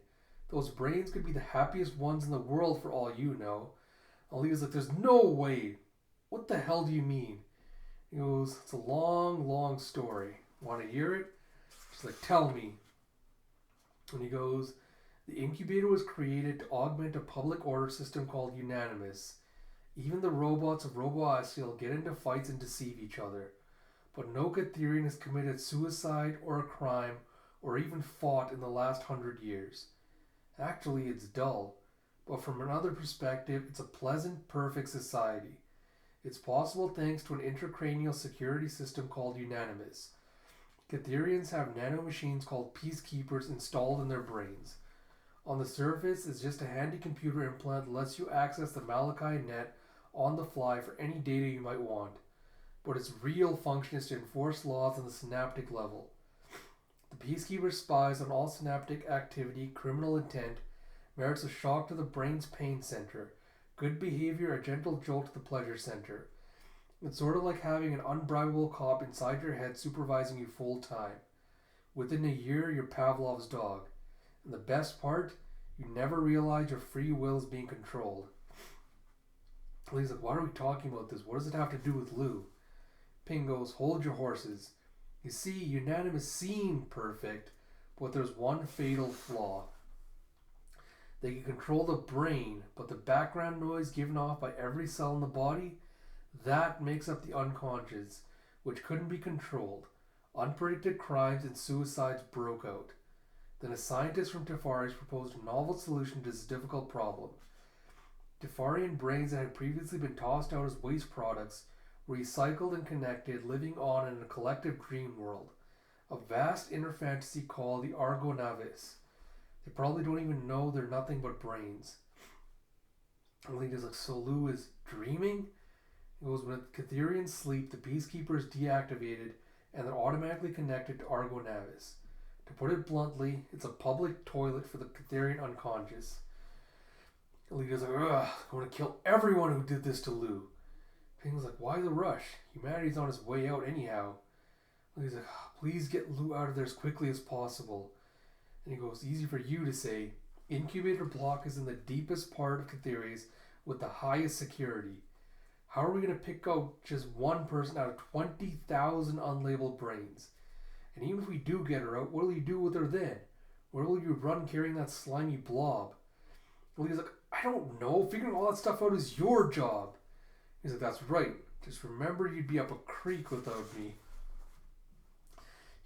Those brains could be the happiest ones in the world for all you know. Alita's like, there's no way. What the hell do you mean? He goes, it's a long, long story. Want to hear it? She's like, tell me. And he goes, the incubator was created to augment a public order system called Unanimous. Even the robots of RoboAsiel get into fights and deceive each other. But no Catherian has committed suicide or a crime or even fought in the last 100 years. Actually, it's dull. But from another perspective, it's a pleasant, perfect society. It's possible thanks to an intracranial security system called Unanimous. Catherians have nanomachines called peacekeepers installed in their brains. On the surface, it's just a handy computer implant that lets you access the Malachi net on the fly for any data you might want. But its real function is to enforce laws on the synaptic level. The peacekeeper spies on all synaptic activity, criminal intent, merits a shock to the brain's pain center, good behavior a gentle jolt to the pleasure center. It's sort of like having an unbribable cop inside your head supervising you full time. Within a year, you're Pavlov's dog. And the best part, you never realize your free will is being controlled. He's like, why are we talking about this? What does it have to do with Lou? Ping goes, hold your horses. You see, Unanimous seemed perfect, but there's one fatal flaw. They can control the brain, but the background noise given off by every cell in the body, that makes up the unconscious, which couldn't be controlled. Unpredicted crimes and suicides broke out. Then a scientist from Tefari's proposed a novel solution to this difficult problem. Tefarian brains that had previously been tossed out as waste products were recycled and connected, living on in a collective dream world, a vast inner fantasy called the Argonavis. They probably don't even know they're nothing but brains. Alita's like, so Lou is dreaming? He goes, when Catherians sleep, the Peacekeeper is deactivated and they're automatically connected to Argo Navis. To put it bluntly, it's a public toilet for the Catherian unconscious. Alita's like, ugh, I want to kill everyone who did this to Lou. Ping's like, why the rush? Humanity's on its way out anyhow. Alita's like, please get Lou out of there as quickly as possible. And he goes, easy for you to say. Incubator block is in the deepest part of Catherius with the highest security. How are we going to pick out just one person out of 20,000 unlabeled brains? And even if we do get her out, what will you do with her then? Where will you run carrying that slimy blob? Well, he's like, I don't know. Figuring all that stuff out is your job. He's like, that's right. Just remember you'd be up a creek without me.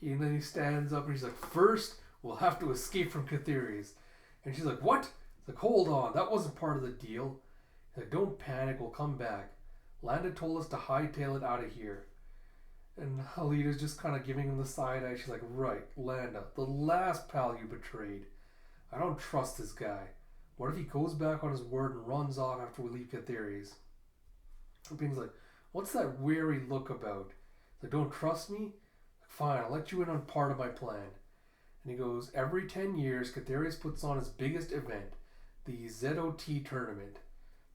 And then he stands up and he's like, first, we'll have to escape from Catherius. And she's like, what? He's like, hold on. That wasn't part of the deal. He's like, don't panic. We'll come back. Landa told us to hightail it out of here. And Alita's just kind of giving him the side eye. She's like, right, Landa, the last pal you betrayed. I don't trust this guy. What if he goes back on his word and runs off after we leave Catherius? And Ping's like, what's that wary look about? He's like, don't trust me? Like, fine, I'll let you in on part of my plan. And he goes, every 10 years, Catherius puts on his biggest event, the ZOT tournament.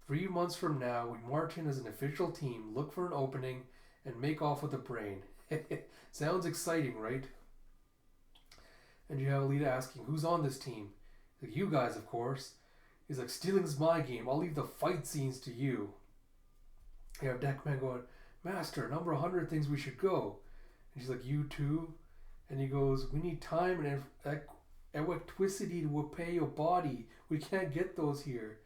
3 months from now, we march in as an official team, look for an opening, and make off with the brain. Sounds exciting, right? And you have Alita asking, who's on this team? Like, you guys, of course. He's like, stealing's my game. I'll leave the fight scenes to you. You have Deckman going, Master, number 100 things we should go. And she's like, you too? And he goes, we need time and electricity to repay your body. We can't get those here.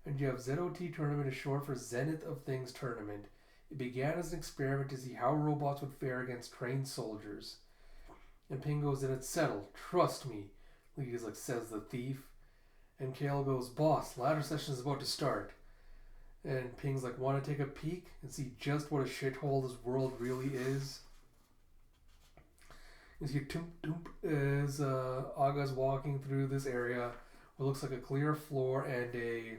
And you have ZOT tournament is short for Zenith of Things tournament. It began as an experiment to see how robots would fare against trained soldiers. And Ping goes, then it's settled. Trust me. Lea's like, says the thief. And Kale goes, boss, ladder session is about to start. And Ping's like, want to take a peek and see just what a shithole this world really is? You see Toomp Toomp as Aga's walking through this area. What looks like a clear floor and a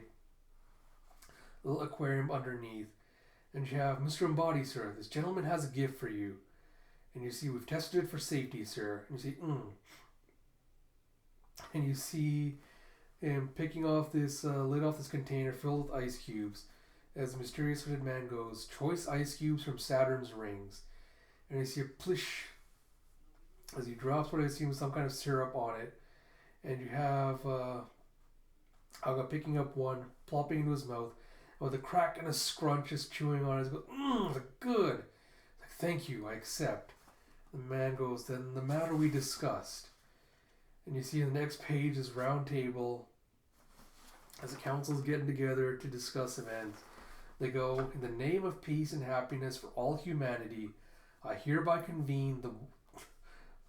little aquarium underneath. And you have, Mr. Mbadi, sir, this gentleman has a gift for you. And you see, we've tested it for safety, sir. And you see, And you see him picking off this lid off this container filled with ice cubes. As the mysterious hooded man goes, choice ice cubes from Saturn's rings. And you see a plish as he drops what I assume is some kind of syrup on it. And you have Aga picking up one, plopping into his mouth, with a crack and a scrunch just chewing on it. He goes, good. Like, thank you, I accept. The man goes, then the matter we discussed. And you see in the next page this round table as the council's getting together to discuss events. They go, in the name of peace and happiness for all humanity, I hereby convene the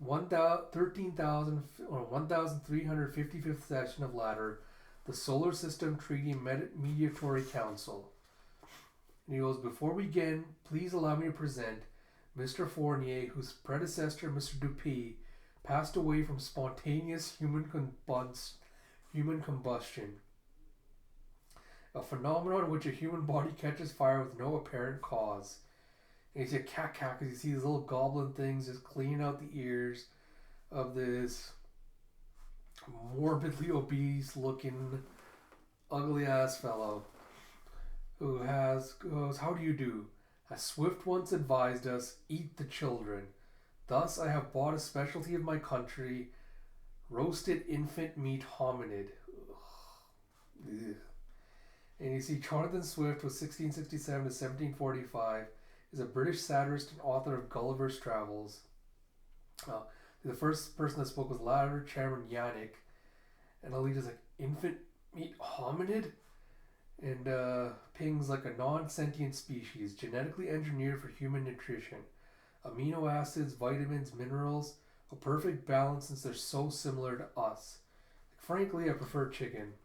1355th session of Ladder, the Solar System Treaty Mediatory Council. And he goes, before we begin, please allow me to present Mr. Fournier, whose predecessor, Mr. Dupuis, passed away from spontaneous human combustion. A phenomenon in which a human body catches fire with no apparent cause. And you see a cack because you see these little goblin things just cleaning out the ears of this morbidly obese looking ugly ass fellow who goes, how do you do? As Swift once advised us, eat the children. Thus I have bought a specialty of my country, roasted infant meat hominid. Ugh. And you see Jonathan Swift was 1667 to 1745, is a British satirist and author of Gulliver's Travels. The first person that spoke was Ladder Chairman Yannick. And Alita's like, infant meat hominid? And Ping's like a non-sentient species, genetically engineered for human nutrition. Amino acids, vitamins, minerals, a perfect balance since they're so similar to us. Frankly, I prefer chicken.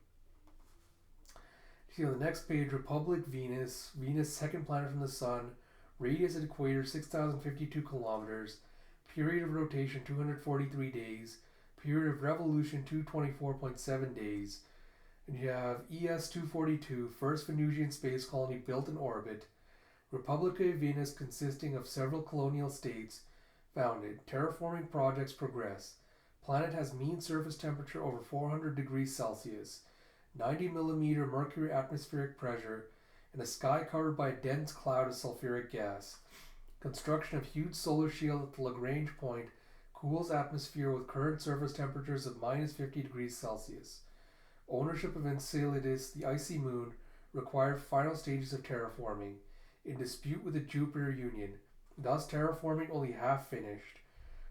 See on the next page, Republic Venus, second planet from the Sun, radius at equator 6,052 kilometers, period of rotation 243 days, period of revolution 224.7 days. And you have ES-242, first Venusian space colony built in orbit. Republica of Venus, consisting of several colonial states, founded. Terraforming projects progress. Planet has mean surface temperature over 400 degrees Celsius, 90 millimeter mercury atmospheric pressure, and a sky covered by a dense cloud of sulfuric gas. Construction of huge solar shield at the Lagrange point cools atmosphere with current surface temperatures of minus 50 degrees Celsius. Ownership of Enceladus, the icy moon, required final stages of terraforming, in dispute with the Jupiter Union, thus terraforming only half finished.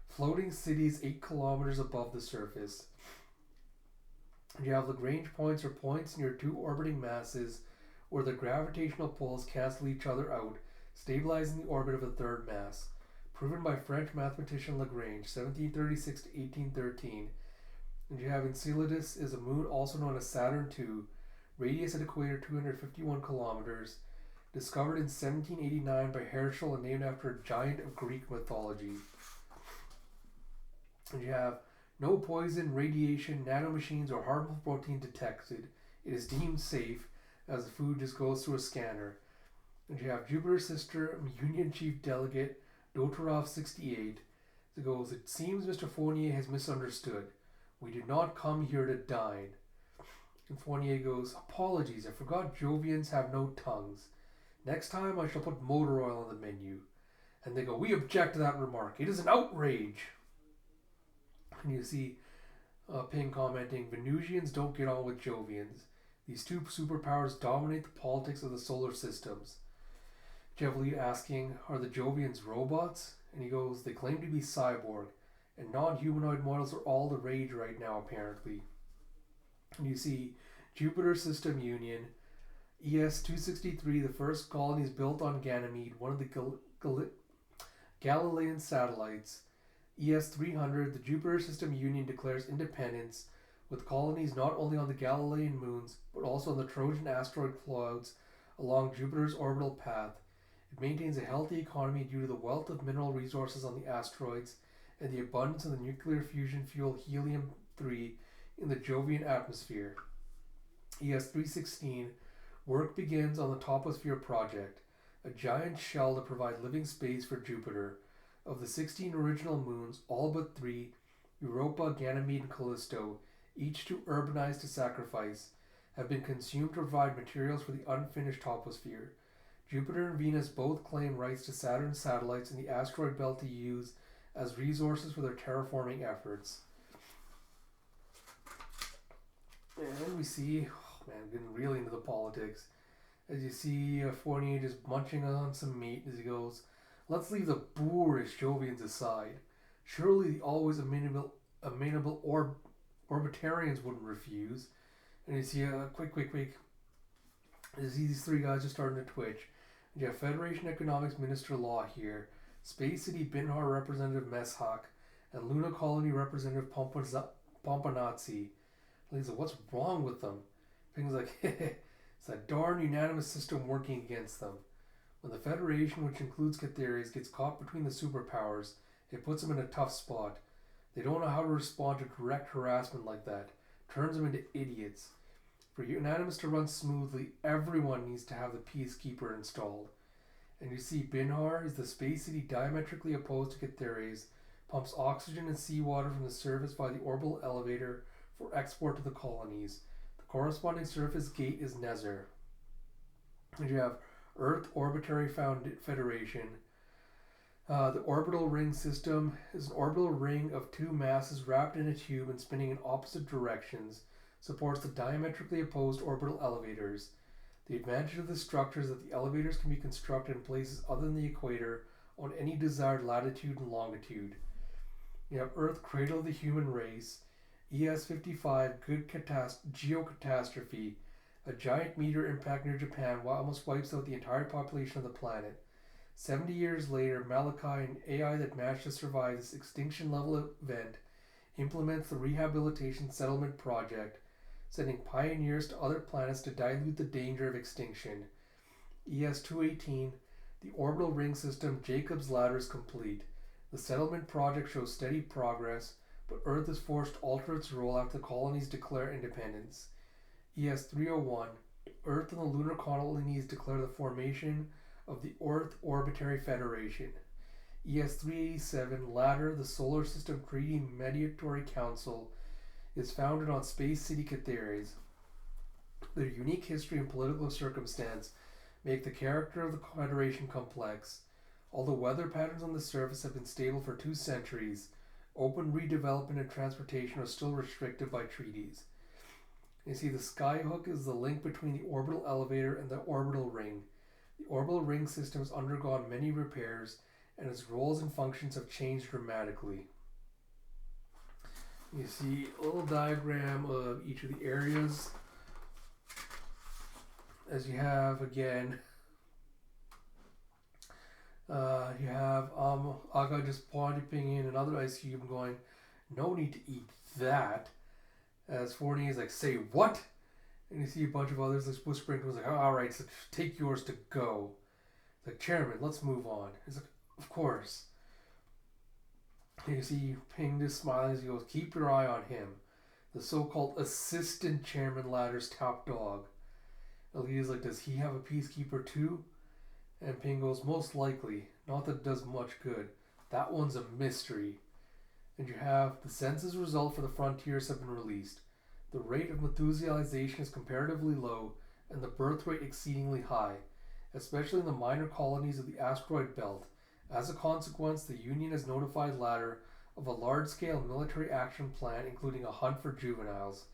Floating cities 8 kilometers above the surface. You have Lagrange points, or points near two orbiting masses where the gravitational pulls cancel each other out, stabilizing the orbit of a third mass. Proven by French mathematician Lagrange, 1736 to 1813. And you have Enceladus is a moon also known as Saturn II, radius at equator 251 kilometers, discovered in 1789 by Herschel and named after a giant of Greek mythology. And you have no poison, radiation, nanomachines, or harmful protein detected. It is deemed safe as the food just goes through a scanner. And you have Jupiter's sister, Union Chief Delegate Dotarov 68. It goes, it seems Mr. Fournier has misunderstood. We did not come here to dine. And Fournier goes, apologies, I forgot Jovians have no tongues. Next time I shall put motor oil on the menu. And they go, we object to that remark. It is an outrage. And you see Ping commenting, Venusians don't get on with Jovians. These two superpowers dominate the politics of the solar systems. Jeff Lee asking, are the Jovians robots? And he goes, they claim to be cyborg, and non-humanoid models are all the rage right now, apparently. And you see Jupiter System Union, ES-263, the first colony is built on Ganymede, one of the Galilean satellites. ES-300, the Jupiter System Union declares independence, with colonies not only on the Galilean moons, but also on the Trojan asteroid clouds along Jupiter's orbital path. It maintains a healthy economy due to the wealth of mineral resources on the asteroids and the abundance of the nuclear fusion fuel helium-3 in the Jovian atmosphere. ES-316, work begins on the Toposphere project, a giant shell to provide living space for Jupiter. Of the 16 original moons, all but 3, Europa, Ganymede, and Callisto, each too urbanized to sacrifice, have been consumed to provide materials for the unfinished Toposphere. Jupiter and Venus both claim rights to Saturn's satellites in the asteroid belt to use as resources for their terraforming efforts. And we see, getting really into the politics, as you see Fournier just munching on some meat as he goes, let's leave the boorish Jovians aside. Surely the always amenable orbitarians wouldn't refuse. And you see quick. You see these three guys just starting to twitch. You have Federation Economics Minister Law here, Space City Binhar Representative Meshak, and Luna Colony Representative Pompanazzi. Lisa, what's wrong with them? Things like, it's that darn unanimous system working against them. When the Federation, which includes Catheres, gets caught between the superpowers, it puts them in a tough spot. They don't know how to respond to direct harassment like that. Turns them into idiots. For unanimous to run smoothly, everyone needs to have the Peacekeeper installed. And you see Binhar is the space city diametrically opposed to Catheres, pumps oxygen and seawater from the surface via the orbital elevator for export to the colonies. The corresponding surface gate is Nezzer. And you have Earth Orbitary Federation. The orbital ring system is an orbital ring of two masses wrapped in a tube and spinning in opposite directions. Supports the diametrically opposed orbital elevators. The advantage of this structure is that the elevators can be constructed in places other than the equator on any desired latitude and longitude. You have Earth Cradle of the Human Race, ES-55 Good Geocatastrophe, a giant meteor impact near Japan almost wipes out the entire population of the planet. 70 years later, Malachi, an AI that managed to survive this extinction-level event, implements the Rehabilitation Settlement Project, sending pioneers to other planets to dilute the danger of extinction. ES-218, the orbital ring system Jacob's Ladder is complete. The settlement project shows steady progress, but Earth is forced to alter its role after the colonies declare independence. ES-301, Earth and the lunar colonies declare the formation of the Earth Orbitary Federation. ES-387, Ladder, the Solar System Treaty Mediatory Council, is founded on Space City Catheres. Their unique history and political circumstance make the character of the Federation complex. Although weather patterns on the surface have been stable for 2 centuries, open redevelopment and transportation are still restricted by treaties. You see, the skyhook is the link between the orbital elevator and the orbital ring. The orbital ring system has undergone many repairs, and its roles and functions have changed dramatically. You see a little diagram of each of the areas. As you have, again, you have Aga just popping in another ice cube and going, no need to eat that. As Forney is like, say what? And you see a bunch of others like whispering to him, like, oh, all right, so take yours to go. It's like, Chairman, let's move on. He's like, of course. And you see Ping just smiling as he goes, keep your eye on him. The so-called assistant chairman Ladder's top dog. Alita's like, does he have a peacekeeper too? And Ping goes, most likely. Not that it does much good. That one's a mystery. And you have the census result for the frontiers have been released. The rate of Methuselization is comparatively low and the birth rate exceedingly high, especially in the minor colonies of the asteroid belt. As a consequence, the Union has notified Ladder of a large-scale military action plan including a hunt for juveniles.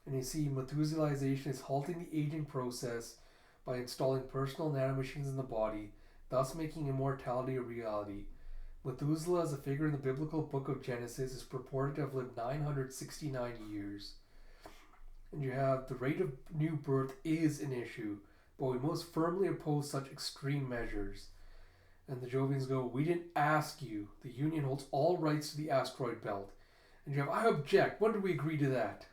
And you see Methuselization is halting the aging process by installing personal nanomachines in the body, thus making immortality a reality. Methuselah, as a figure in the biblical book of Genesis, is purported to have lived 969 years. And you have the rate of new birth is an issue, but we most firmly oppose such extreme measures. And the Jovians go, we didn't ask you. The Union holds all rights to the asteroid belt. And you have, I object. When did we agree to that?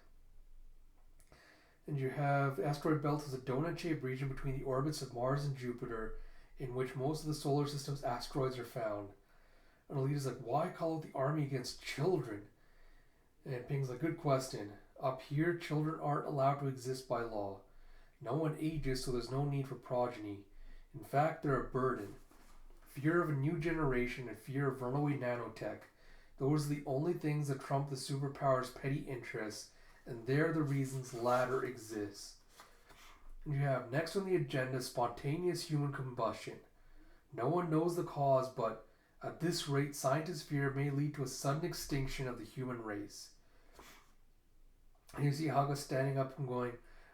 And you have, the asteroid belt is a donut-shaped region between the orbits of Mars and Jupiter, in which most of the solar system's asteroids are found. And Alita's like, why call out the army against children? And Ping's like, good question. Up here, children aren't allowed to exist by law. No one ages, so there's no need for progeny. In fact, they're a burden. Fear of a new generation and fear of runaway nanotech. Those are the only things that trump the superpower's petty interests, and they're the reasons Ladder exists. And you have next on the agenda spontaneous human combustion. No one knows the cause, but at this rate, scientists fear it may lead to a sudden extinction of the human race. And you see Haga standing up and going,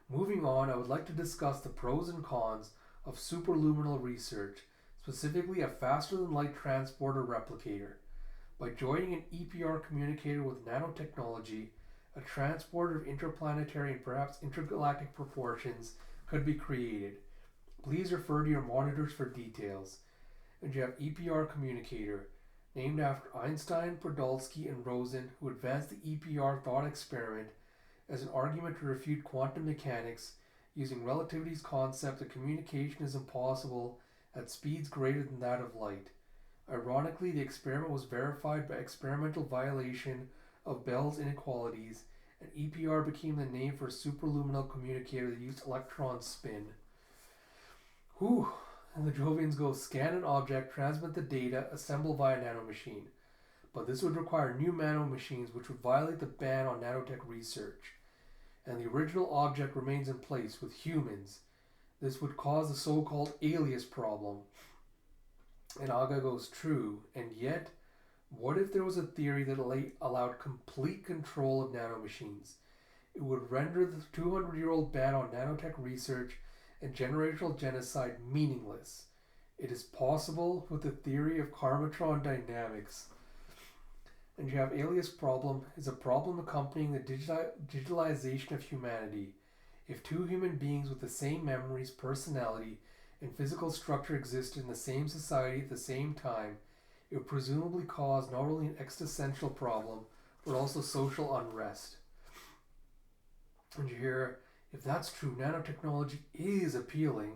moving on, I would like to discuss the pros and cons of superluminal research, specifically a faster-than-light transporter replicator. By joining an EPR communicator with nanotechnology, a transporter of interplanetary and perhaps intergalactic proportions could be created. Please refer to your monitors for details. And you have EPR communicator, named after Einstein, Podolsky, and Rosen, who advanced the EPR thought experiment as an argument to refute quantum mechanics using relativity's concept that communication is impossible at speeds greater than that of light. Ironically, the experiment was verified by experimental violation of Bell's inequalities, and EPR became the name for a superluminal communicator that used electron spin. Whew! And the Jovians go, scan an object, transmit the data, assemble via nanomachine. But this would require new nanomachines which would violate the ban on nanotech research. And the original object remains in place with humans. This would cause the so-called alias problem. And Aga goes, true, and yet, what if there was a theory that allowed complete control of nanomachines? It would render the 200-year-old ban on nanotech research and generational genocide meaningless. It is possible with the theory of Karmatron dynamics. And you have alias problem is a problem accompanying the digitalization of humanity. If two human beings with the same memories, personality, and physical structure existed in the same society at the same time, it would presumably cause not only an existential problem, but also social unrest. And you hear, if that's true, nanotechnology is appealing.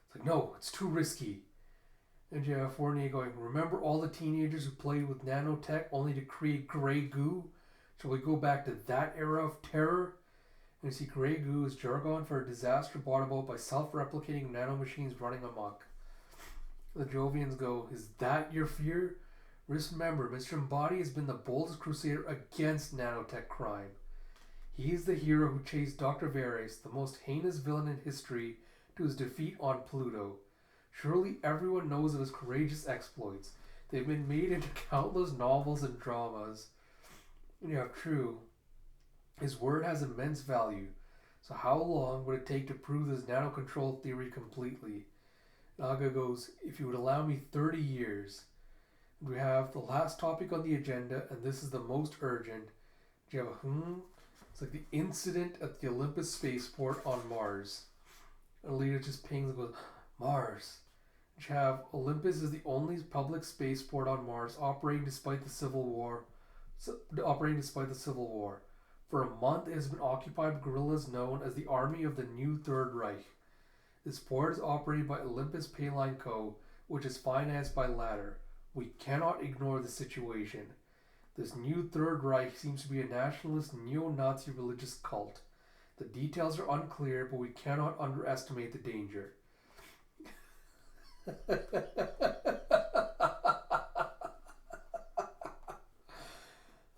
It's like, no, it's too risky. And you have Fournier going, remember all the teenagers who played with nanotech only to create gray goo? Shall we go back to that era of terror? And you see Grey Goo is jargon for a disaster brought about by self-replicating nanomachines running amok. The Jovians go, is that your fear? Just remember, Mr. Mbadi has been the boldest crusader against nanotech crime. He is the hero who chased Dr. Varys, the most heinous villain in history, to his defeat on Pluto. Surely everyone knows of his courageous exploits. They've been made into countless novels and dramas. And you have True. His word has immense value. So how long would it take to prove this nano-control theory completely? Naga goes, if you would allow me 30 years. We have the last topic on the agenda, and this is the most urgent. Do you have a It's like the incident at the Olympus spaceport on Mars. Alita just pings and goes, Mars. You have Olympus is the only public spaceport on Mars operating despite the Civil War. For a month, it has been occupied by guerrillas known as the Army of the New Third Reich. This port is operated by Olympus Payline Co., which is financed by Ladder. We cannot ignore the situation. This new Third Reich seems to be a nationalist neo-Nazi religious cult. The details are unclear, but we cannot underestimate the danger.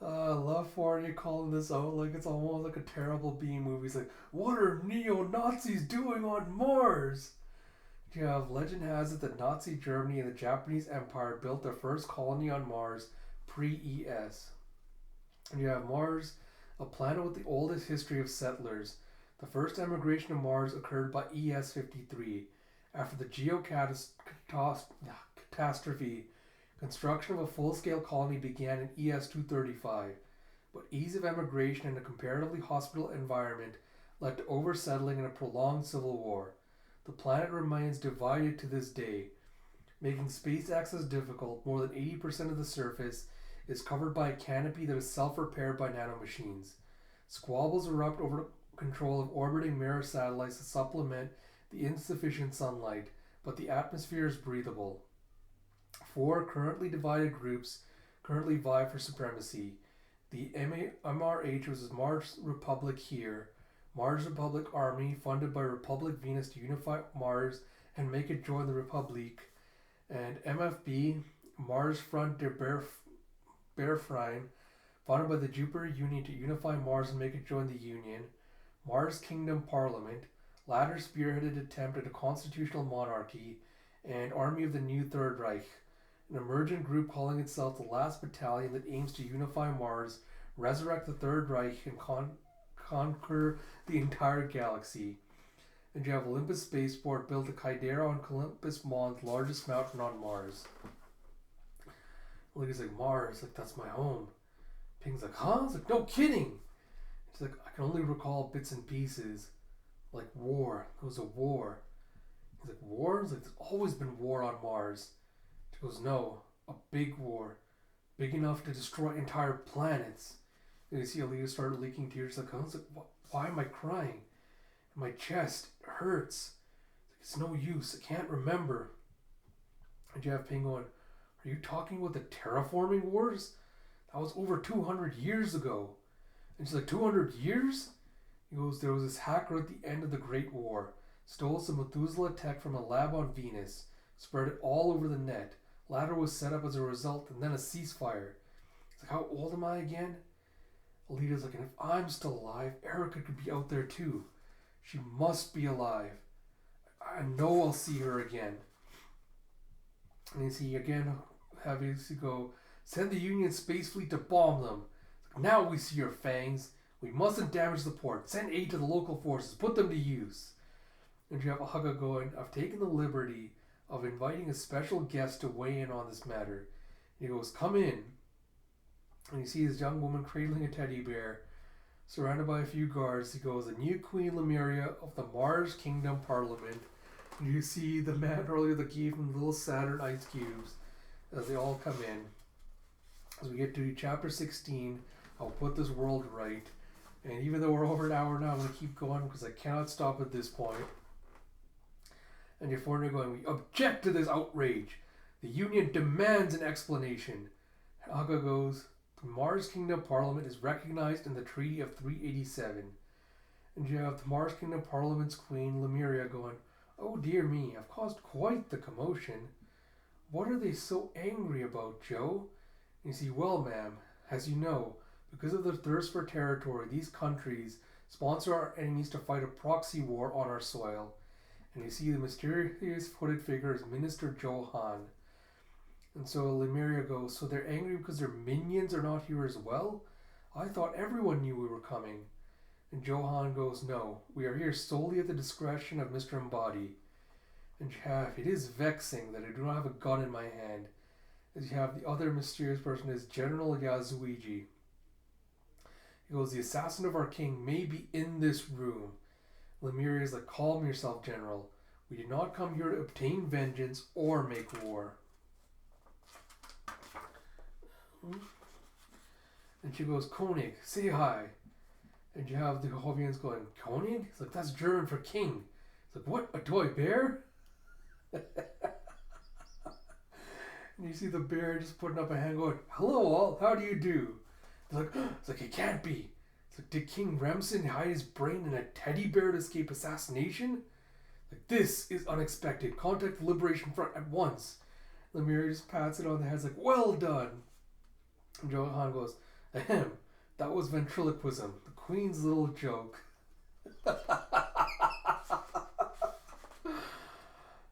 I love Fournier calling this out like it's almost like a terrible B movie. He's like, what are neo-Nazis doing on Mars? You have legend has it that Nazi Germany and the Japanese Empire built their first colony on Mars pre-ES. And you have Mars, a planet with the oldest history of settlers. The first emigration to Mars occurred by ES-53. After the catastrophe, construction of a full-scale colony began in ES-235, but ease of emigration and a comparatively hospitable environment led to oversettling and a prolonged civil war. The planet remains divided to this day, making space access difficult. More than 80% of the surface is covered by a canopy that is self-repaired by nanomachines. Squabbles erupt over control of orbiting mirror satellites to supplement the insufficient sunlight, but the atmosphere is breathable. 4 currently divided groups currently vie for supremacy. The MRH was Mars Republic here, Mars Republic Army, funded by Republic Venus to unify Mars and make it join the Republique, and MFB, Mars Front der Befreiung, funded by the Jupiter Union to unify Mars and make it join the Union, Mars Kingdom Parliament, Ladder spearheaded attempt at a constitutional monarchy, and Army of the New Third Reich, an emergent group calling itself the Last Battalion that aims to unify Mars, resurrect the Third Reich, and conquer the entire galaxy. And you have Olympus Spaceport built a caldera on Olympus Mons, largest mountain on Mars. Lady's like, Mars, like that's my home. Ping's like, huh? It's like, no kidding. She's like, I can only recall bits and pieces. Like war. There was a war. He's like, war? He's like, there's always been war on Mars. She goes, no, a big war. Big enough to destroy entire planets. And you see Alita start leaking tears. Like, I was like, why am I crying? My chest hurts. It's no use. I can't remember. And you have Ping going, are you talking about the terraforming wars? That was over 200 years ago. And she's like, 200 years? He goes, there was this hacker at the end of the Great War. Stole some Methuselah tech from a lab on Venus. Spread it all over the net. Ladder was set up as a result, and then a ceasefire. He's like, how old am I again? Alita's like, and if I'm still alive, Erica could be out there too. She must be alive. I know I'll see her again. And you see again, having to go, send the Union space fleet to bomb them. Like, now we see your fangs. We mustn't damage the port. Send aid to the local forces. Put them to use. And you have Aga going, I've taken the liberty of inviting a special guest to weigh in on this matter. And he goes, come in. And you see this young woman cradling a teddy bear, surrounded by a few guards. He goes, the new Queen Lemuria of the Mars Kingdom Parliament. And you see the man earlier that gave him little Saturn ice cubes as they all come in. As we get to chapter 16, I'll put this world right. And even though we're over an hour now, I'm going to keep going because I cannot stop at this point. And you're going, we object to this outrage. The Union demands an explanation. And Aga goes, the Mars Kingdom Parliament is recognized in the Treaty of 387. And you have the Mars Kingdom Parliament's Queen, Lemuria, going, oh dear me, I've caused quite the commotion. What are they so angry about, Joe? And you see, well, ma'am, as you know, because of their thirst for territory, these countries sponsor our enemies to fight a proxy war on our soil. And you see the mysterious hooded figure is Minister Joe Han. And so Lemuria goes, so they're angry because their minions are not here as well? I thought everyone knew we were coming. And Johan goes, no, we are here solely at the discretion of Mr. Mbadi. And you have, it is vexing that I do not have a gun in my hand. As you have the other mysterious person is General Yazuiji. He goes, the assassin of our king may be in this room. Lemuria is like, calm yourself, General. We did not come here to obtain vengeance or make war. And she goes, Koenig, say hi. And you have the Hovians going, Koenig? It's like, that's German for king. It's like, what, a toy bear? And you see the bear just putting up a hand going, hello all, how do you do? They're like, it's like, it can't be. It's like, did King Remsen hide his brain in a teddy bear to escape assassination? Like, this is unexpected. Contact the Liberation Front at once. Lemuria just pats it on the head, like, well done. And Johan goes, ahem, that was ventriloquism, the Queen's little joke.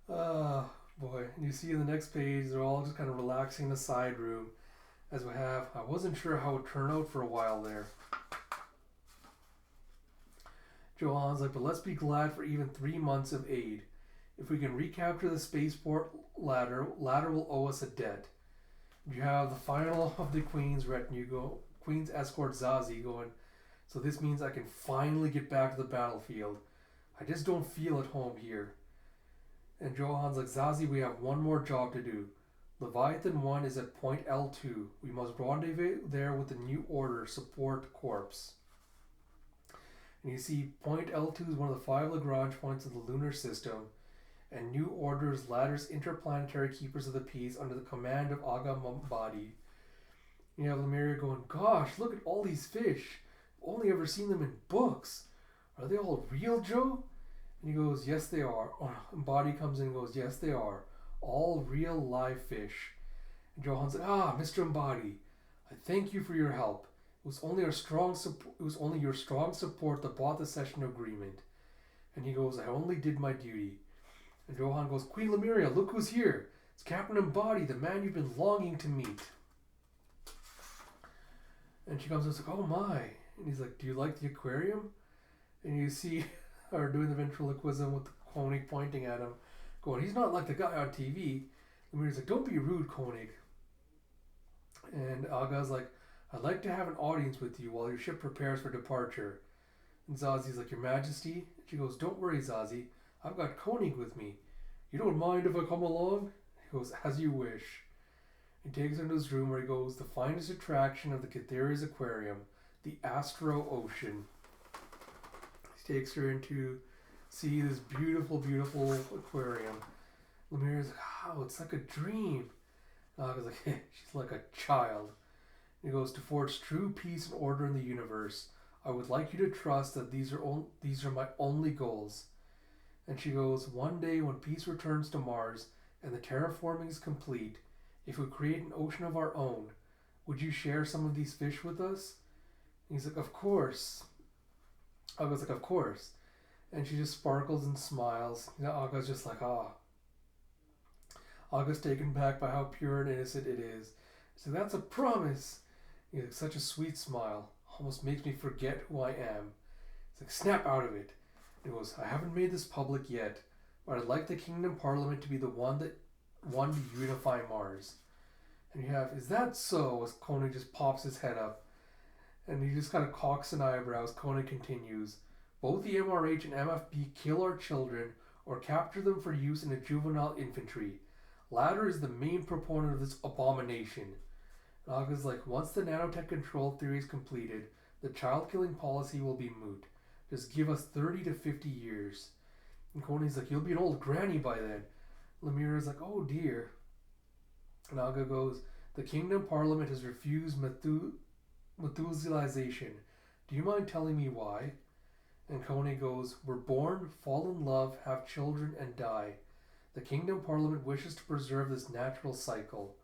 Ah, boy. And you see in the next page, they're all just kind of relaxing in the side room. As we have, I wasn't sure how it would turn out for a while there. Johan's like, but let's be glad for even 3 months of aid. If we can recapture the spaceport Ladder will owe us a debt. You have the final of the Queen's retinue Queen's escort Zazie going, so this means I can finally get back to the battlefield. I just don't feel at home here. And Johan's like, Zazie, we have one more job to do. Leviathan 1 is at point L2. We must rendezvous there with the New Order Support Corps. And you see point L2 is one of the 5 Lagrange points of the lunar system, and New Order's Ladder's interplanetary keepers of the peace under the command of Aga Mbadi. You have Lemuria going, gosh, look at all these fish. I've only ever seen them in books. Are they all real, Joe? And he goes, yes, they are. And Mbadi comes in and goes, yes, they are. All real live fish. And Johan's like, Mr. Mbadi, I thank you for your help. It was only your strong support that bought the session agreement. And he goes, I only did my duty. And Johan goes, Queen Lemuria, look who's here. It's Captain Mbadi, the man you've been longing to meet. And she comes and says, oh my. And he's like, do you like the aquarium? And you see her doing the ventriloquism with Koenig pointing at him, going, he's not like the guy on TV. Lemuria's like, don't be rude, Koenig. And Aga's like, I'd like to have an audience with you while your ship prepares for departure. And Zazie's like, Your Majesty? And she goes, don't worry, Zazie. I've got Koenig with me. You don't mind if I come along? He goes, as you wish. He takes her into his room where he goes, the finest attraction of the Catheria's aquarium, the Astro Ocean. He takes her into see this beautiful, beautiful aquarium. Lemuria's like, it's like a dream. Naga's like, she's like a child. And he goes, to forge true peace and order in the universe, I would like you to trust that these are my only goals. And she goes, one day when peace returns to Mars and the terraforming is complete, if we create an ocean of our own, would you share some of these fish with us? And he's like, of course. Aga's like, of course. And she just sparkles and smiles. Aga's just like, Aga's taken back by how pure and innocent it is. So that's a promise. He's like, such a sweet smile. Almost makes me forget who I am. It's like, snap out of it. He goes, I haven't made this public yet, but I'd like the Kingdom Parliament to be the one to unify Mars. And you have, is that so? As Koenig just pops his head up. And he just kind of cocks an eyebrow as Koenig continues. Both the MRH and MFB kill our children or capture them for use in a juvenile infantry. Ladder is the main proponent of this abomination. And Aga's like, once the nanotech control theory is completed, the child-killing policy will be moot. Just give us 30 to 50 years. And Koenig's like, you'll be an old granny by then. Lemuria's like, oh dear. And Aga goes, the Kingdom Parliament has refused Methuselization. Do you mind telling me why? And Coney goes, we're born, fall in love, have children, and die. The Kingdom Parliament wishes to preserve this natural cycle.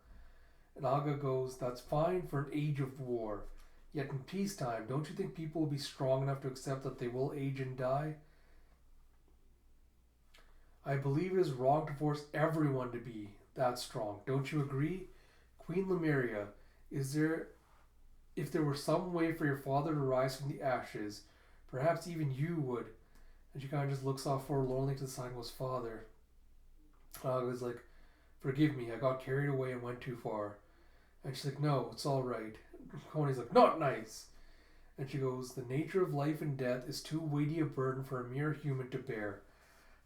And Aga goes, that's fine for an age of war. Yet in peacetime, don't you think people will be strong enough to accept that they will age and die? I believe it is wrong to force everyone to be that strong. Don't you agree? Queen Lemuria, if there were some way for your father to rise from the ashes, perhaps even you would. And she kind of just looks off forlornly to the side and goes, Father. I was like, forgive me, I got carried away and went too far. And she's like, no, it's all right. Coney's like, not nice. And she goes, the nature of life and death is too weighty a burden for a mere human to bear.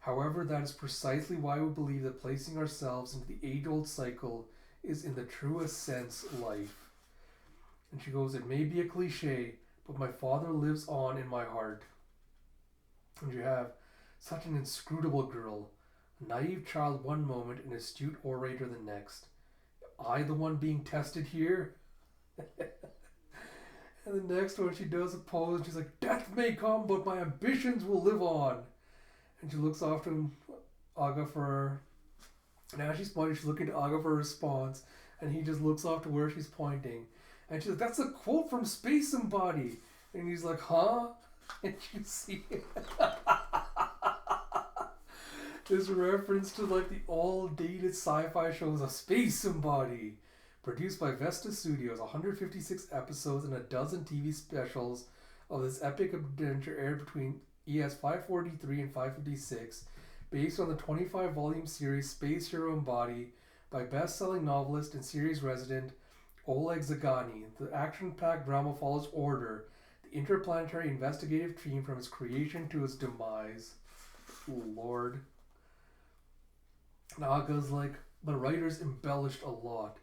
However, that is precisely why we believe that placing ourselves into the age-old cycle is in the truest sense life. And she goes, it may be a cliche, but my father lives on in my heart. And you have such an inscrutable girl, a naive child one moment, an astute orator the next. I the one being tested here? And the next one she does a pose, she's like, death may come, but my ambitions will live on. And she looks off to Aga for... Now she's pointing, she's looking to Aga for a response, and he just looks off to where she's pointing. And she's like, that's a quote from Space Embody. And he's like, huh? And you see this reference to like the all-dated sci-fi shows of Space Embody. Produced by Vesta Studios, 156 episodes and a dozen TV specials of this epic adventure aired between ES 543 and 556, based on the 25-volume series Space Hero Embody by best-selling novelist and series resident Oleg Zagani. The action-packed drama follows Order, the interplanetary investigative team from its creation to its demise. Oh, Lord. Naga's like, the writers embellished a lot.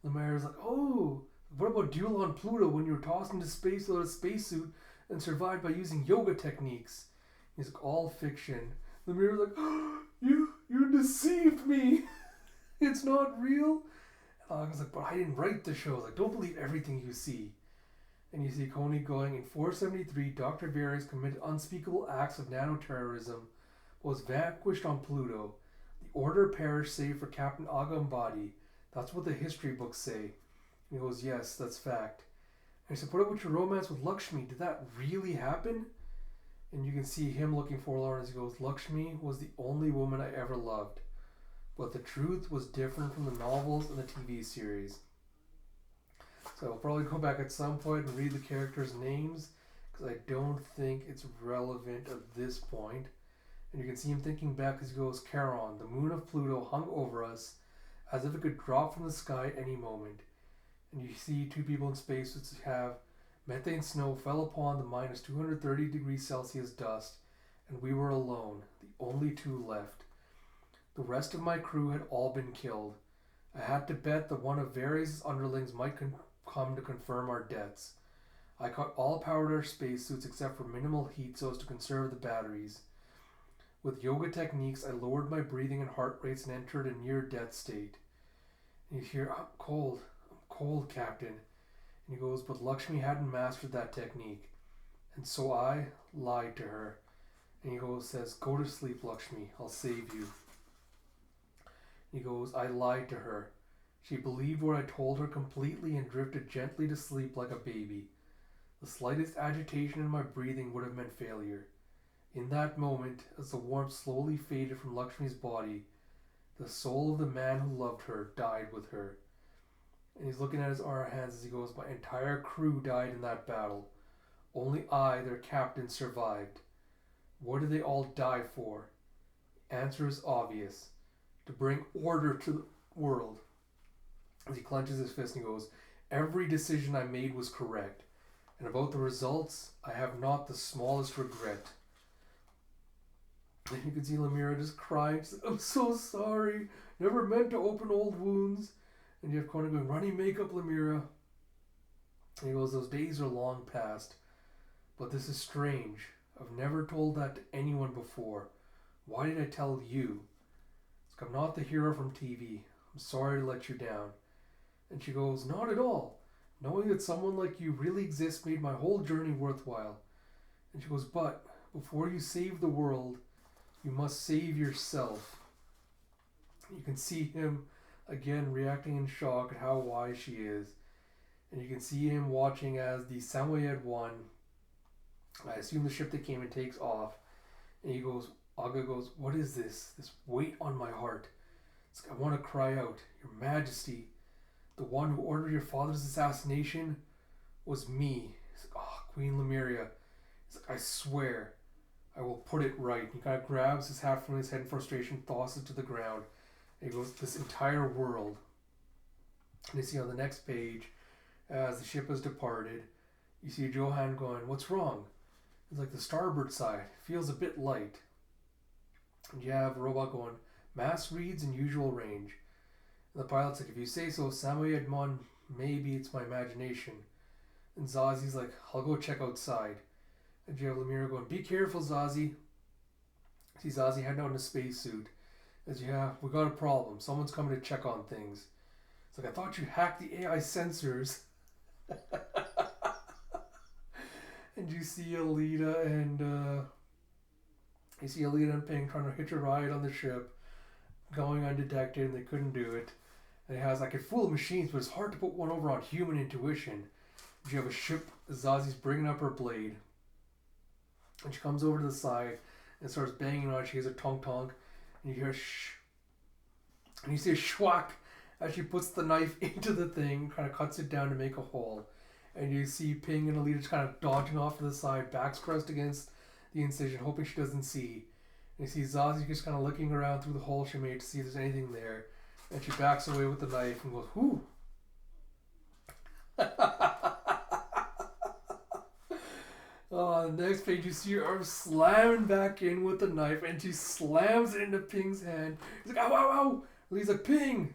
Lemaire's like, oh, what about Duel on Pluto when you were tossed into space without a spacesuit and survived by using yoga techniques? He's like, all fiction. Lemaire's like, oh, you deceived me. It's not real. And Aga's like, but I didn't write the show. Like, don't believe everything you see. And you see Coney going, in 473, Dr. Varys committed unspeakable acts of nanoterrorism, but was vanquished on Pluto. The Order perished save for Captain Aga Mbadi. That's what the history books say. And he goes, yes, that's fact. And he said, what about your romance with Lakshmi? Did that really happen? And you can see him looking forlorn as he goes, Lakshmi was the only woman I ever loved. But the truth was different from the novels and the TV series. So I'll probably go back at some point and read the characters' names, because I don't think it's relevant at this point. And you can see him thinking back as he goes, Charon, the moon of Pluto, hung over us, as if it could drop from the sky at any moment. And you see two people in space which have methane snow fell upon the minus 230 degrees Celsius dust, and we were alone, the only two left. The rest of my crew had all been killed. I had to bet that one of Varys' underlings might come to confirm our deaths. I cut all power to our spacesuits except for minimal heat so as to conserve the batteries. With yoga techniques, I lowered my breathing and heart rates and entered a near-death state. And you hear, I'm cold, Captain. And he goes, but Lakshmi hadn't mastered that technique. And so I lied to her. And he says, go to sleep, Lakshmi, I'll save you. And he goes, I lied to her. She believed what I told her completely and drifted gently to sleep like a baby. The slightest agitation in my breathing would have meant failure. In that moment, as the warmth slowly faded from Lakshmi's body, the soul of the man who loved her died with her. And he's looking at his hands as he goes, my entire crew died in that battle. Only I, their captain, survived. What did they all die for? The answer is obvious. To bring order to the world. As he clenches his fist and he goes, every decision I made was correct. And about the results, I have not the smallest regret. And you can see Lemira just crying. She's like, I'm so sorry. Never meant to open old wounds. And you have Conan going, runny makeup, Lemira. And he goes, those days are long past. But this is strange. I've never told that to anyone before. Why did I tell you? It's like, I'm not the hero from TV. I'm sorry to let you down. And she goes, not at all. Knowing that someone like you really exists made my whole journey worthwhile. And she goes, but before you save the world, you must save yourself. You can see him again reacting in shock at how wise she is. And you can see him watching as the Samoyed one, I assume the ship that came and takes off. And he goes, Aga goes, what is this? This weight on my heart. It's like, I want to cry out, Your Majesty, the one who ordered your father's assassination was me. He's like, oh, Queen Lemuria. He's like, I swear, I will put it right. He kind of grabs his hat from his head in frustration, tosses it to the ground. And he goes, this entire world. And you see on the next page, as the ship has departed, you see Johan going, what's wrong? It's like the starboard side feels a bit light. And you have a robot going, mass reads in usual range. And the pilot's like, if you say so, Samoyed Mon, maybe it's my imagination. And Zazi's like, I'll go check outside. And you have Lemire going, be careful, Zazie. See Zazie heading out in a spacesuit. As you have, we got a problem. Someone's coming to check on things. It's like, I thought you hacked the AI sensors. And you see Alita and Ping trying to hitch a ride on the ship, going undetected, and they couldn't do it. And it has, I could fool machines, but it's hard to put one over on human intuition. And you have a ship, Zazi's bringing up her blade, and she comes over to the side and starts banging on it. She hears a tonk tonk, and you hear shh, and you see a schwack as she puts the knife into the thing, kind of cuts it down to make a hole. And you see Ping and Alita just kind of dodging off to the side, backs pressed against the incision, hoping she doesn't see. And you see Zazie just kind of looking around through the hole she made to see if there's anything there. And she backs away with the knife and goes, whoo! On the next page, you see her arm slamming back in with the knife, and she slams it into Ping's hand. He's like, ow, ow, ow! And he's like, Ping!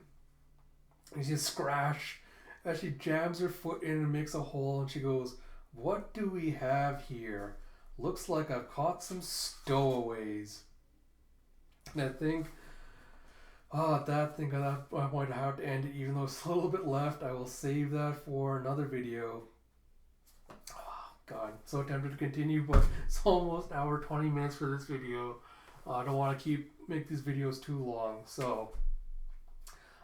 And you see a scratch as she jams her foot in and makes a hole, and she goes, what do we have here? Looks like I've caught some stowaways. And I think, that thing, I'm going to have to end it, even though it's a little bit left. I will save that for another video. Oh, God, so tempted to continue, but it's almost an hour, 20 minutes for this video. I don't want to make these videos too long, so...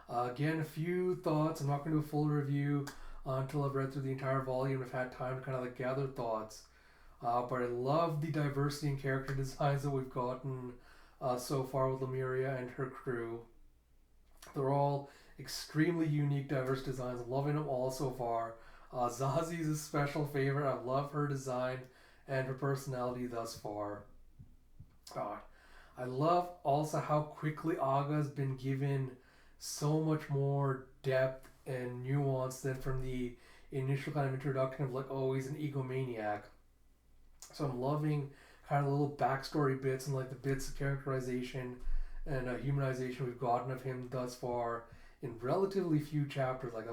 again, a few thoughts. I'm not going to do a full review until I've read through the entire volume. I've had time to kind of like gather thoughts. But I love the diversity in character designs that we've gotten so far with Lemuria and her crew. They're all extremely unique, diverse designs. I'm loving them all so far. Zazi's a special favorite. I love her design and her personality thus far. I love also how quickly Aga's been given so much more depth and nuance than from the initial kind of introduction of like, oh, he's an egomaniac. So I'm loving kind of little backstory bits and like the bits of characterization and humanization we've gotten of him thus far in relatively few chapters. Like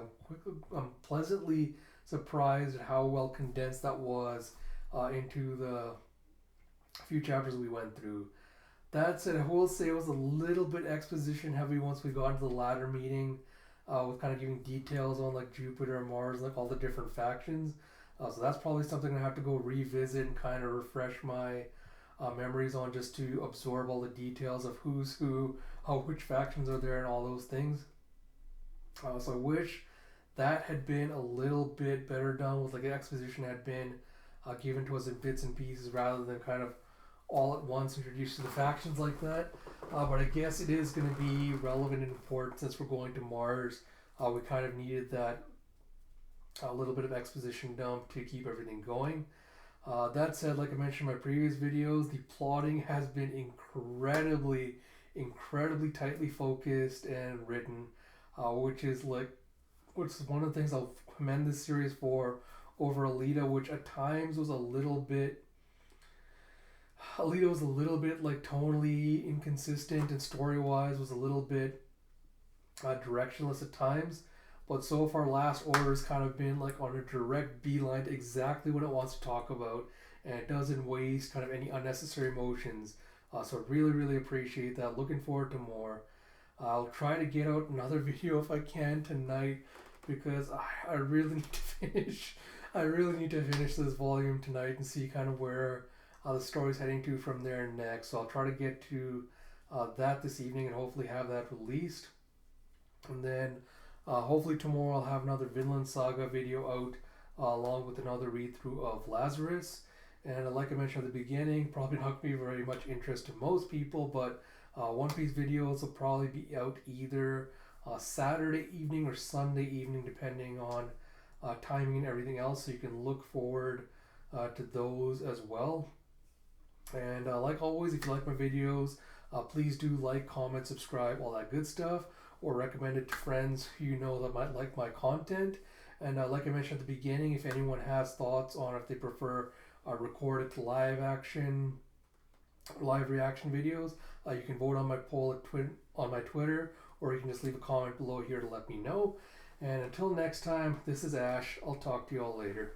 I'm pleasantly surprised at how well condensed that was into the few chapters we went through. That said, I will say it was a little bit exposition heavy once we got into the ladder meeting, with kind of giving details on like Jupiter and Mars, like all the different factions. So that's probably something I have to go revisit and kind of refresh my memories on, just to absorb all the details of who's who, which factions are there, and all those things. So I wish that had been a little bit better done, with like exposition had been given to us in bits and pieces rather than kind of all at once introduced to the factions like that. But I guess it is going to be relevant and important since we're going to Mars. We kind of needed that a little bit of exposition dump to keep everything going. That said, like I mentioned in my previous videos, the plotting has been incredibly tightly focused and written, which is one of the things I'll commend this series for over Alita, which at times was a little bit like tonally inconsistent, and story-wise was a little bit directionless at times. But so far, Last Order has kind of been like on a direct beeline to exactly what it wants to talk about, and it doesn't waste kind of any unnecessary emotions. So I really appreciate that. Looking forward to more. I'll try to get out another video if I can tonight, because I really need to finish. I really need to finish this volume tonight and see kind of where the story's heading to from there next. So I'll try to get to that this evening and hopefully have that released. And then hopefully tomorrow I'll have another Vinland Saga video out along with another read through of Lazarus. And like I mentioned at the beginning, probably not going to be very much interest to most people, but One Piece videos will probably be out either Saturday evening or Sunday evening, depending on timing and everything else. So you can look forward to those as well. And like always, if you like my videos, please do like, comment, subscribe, all that good stuff, or recommend it to friends who you know that might like my content. And like I mentioned at the beginning, if anyone has thoughts on if they prefer recorded to live reaction videos, you can vote on my poll on my Twitter, or you can just leave a comment below here to let me know. And until next time, this is Ash. I'll talk to you all later.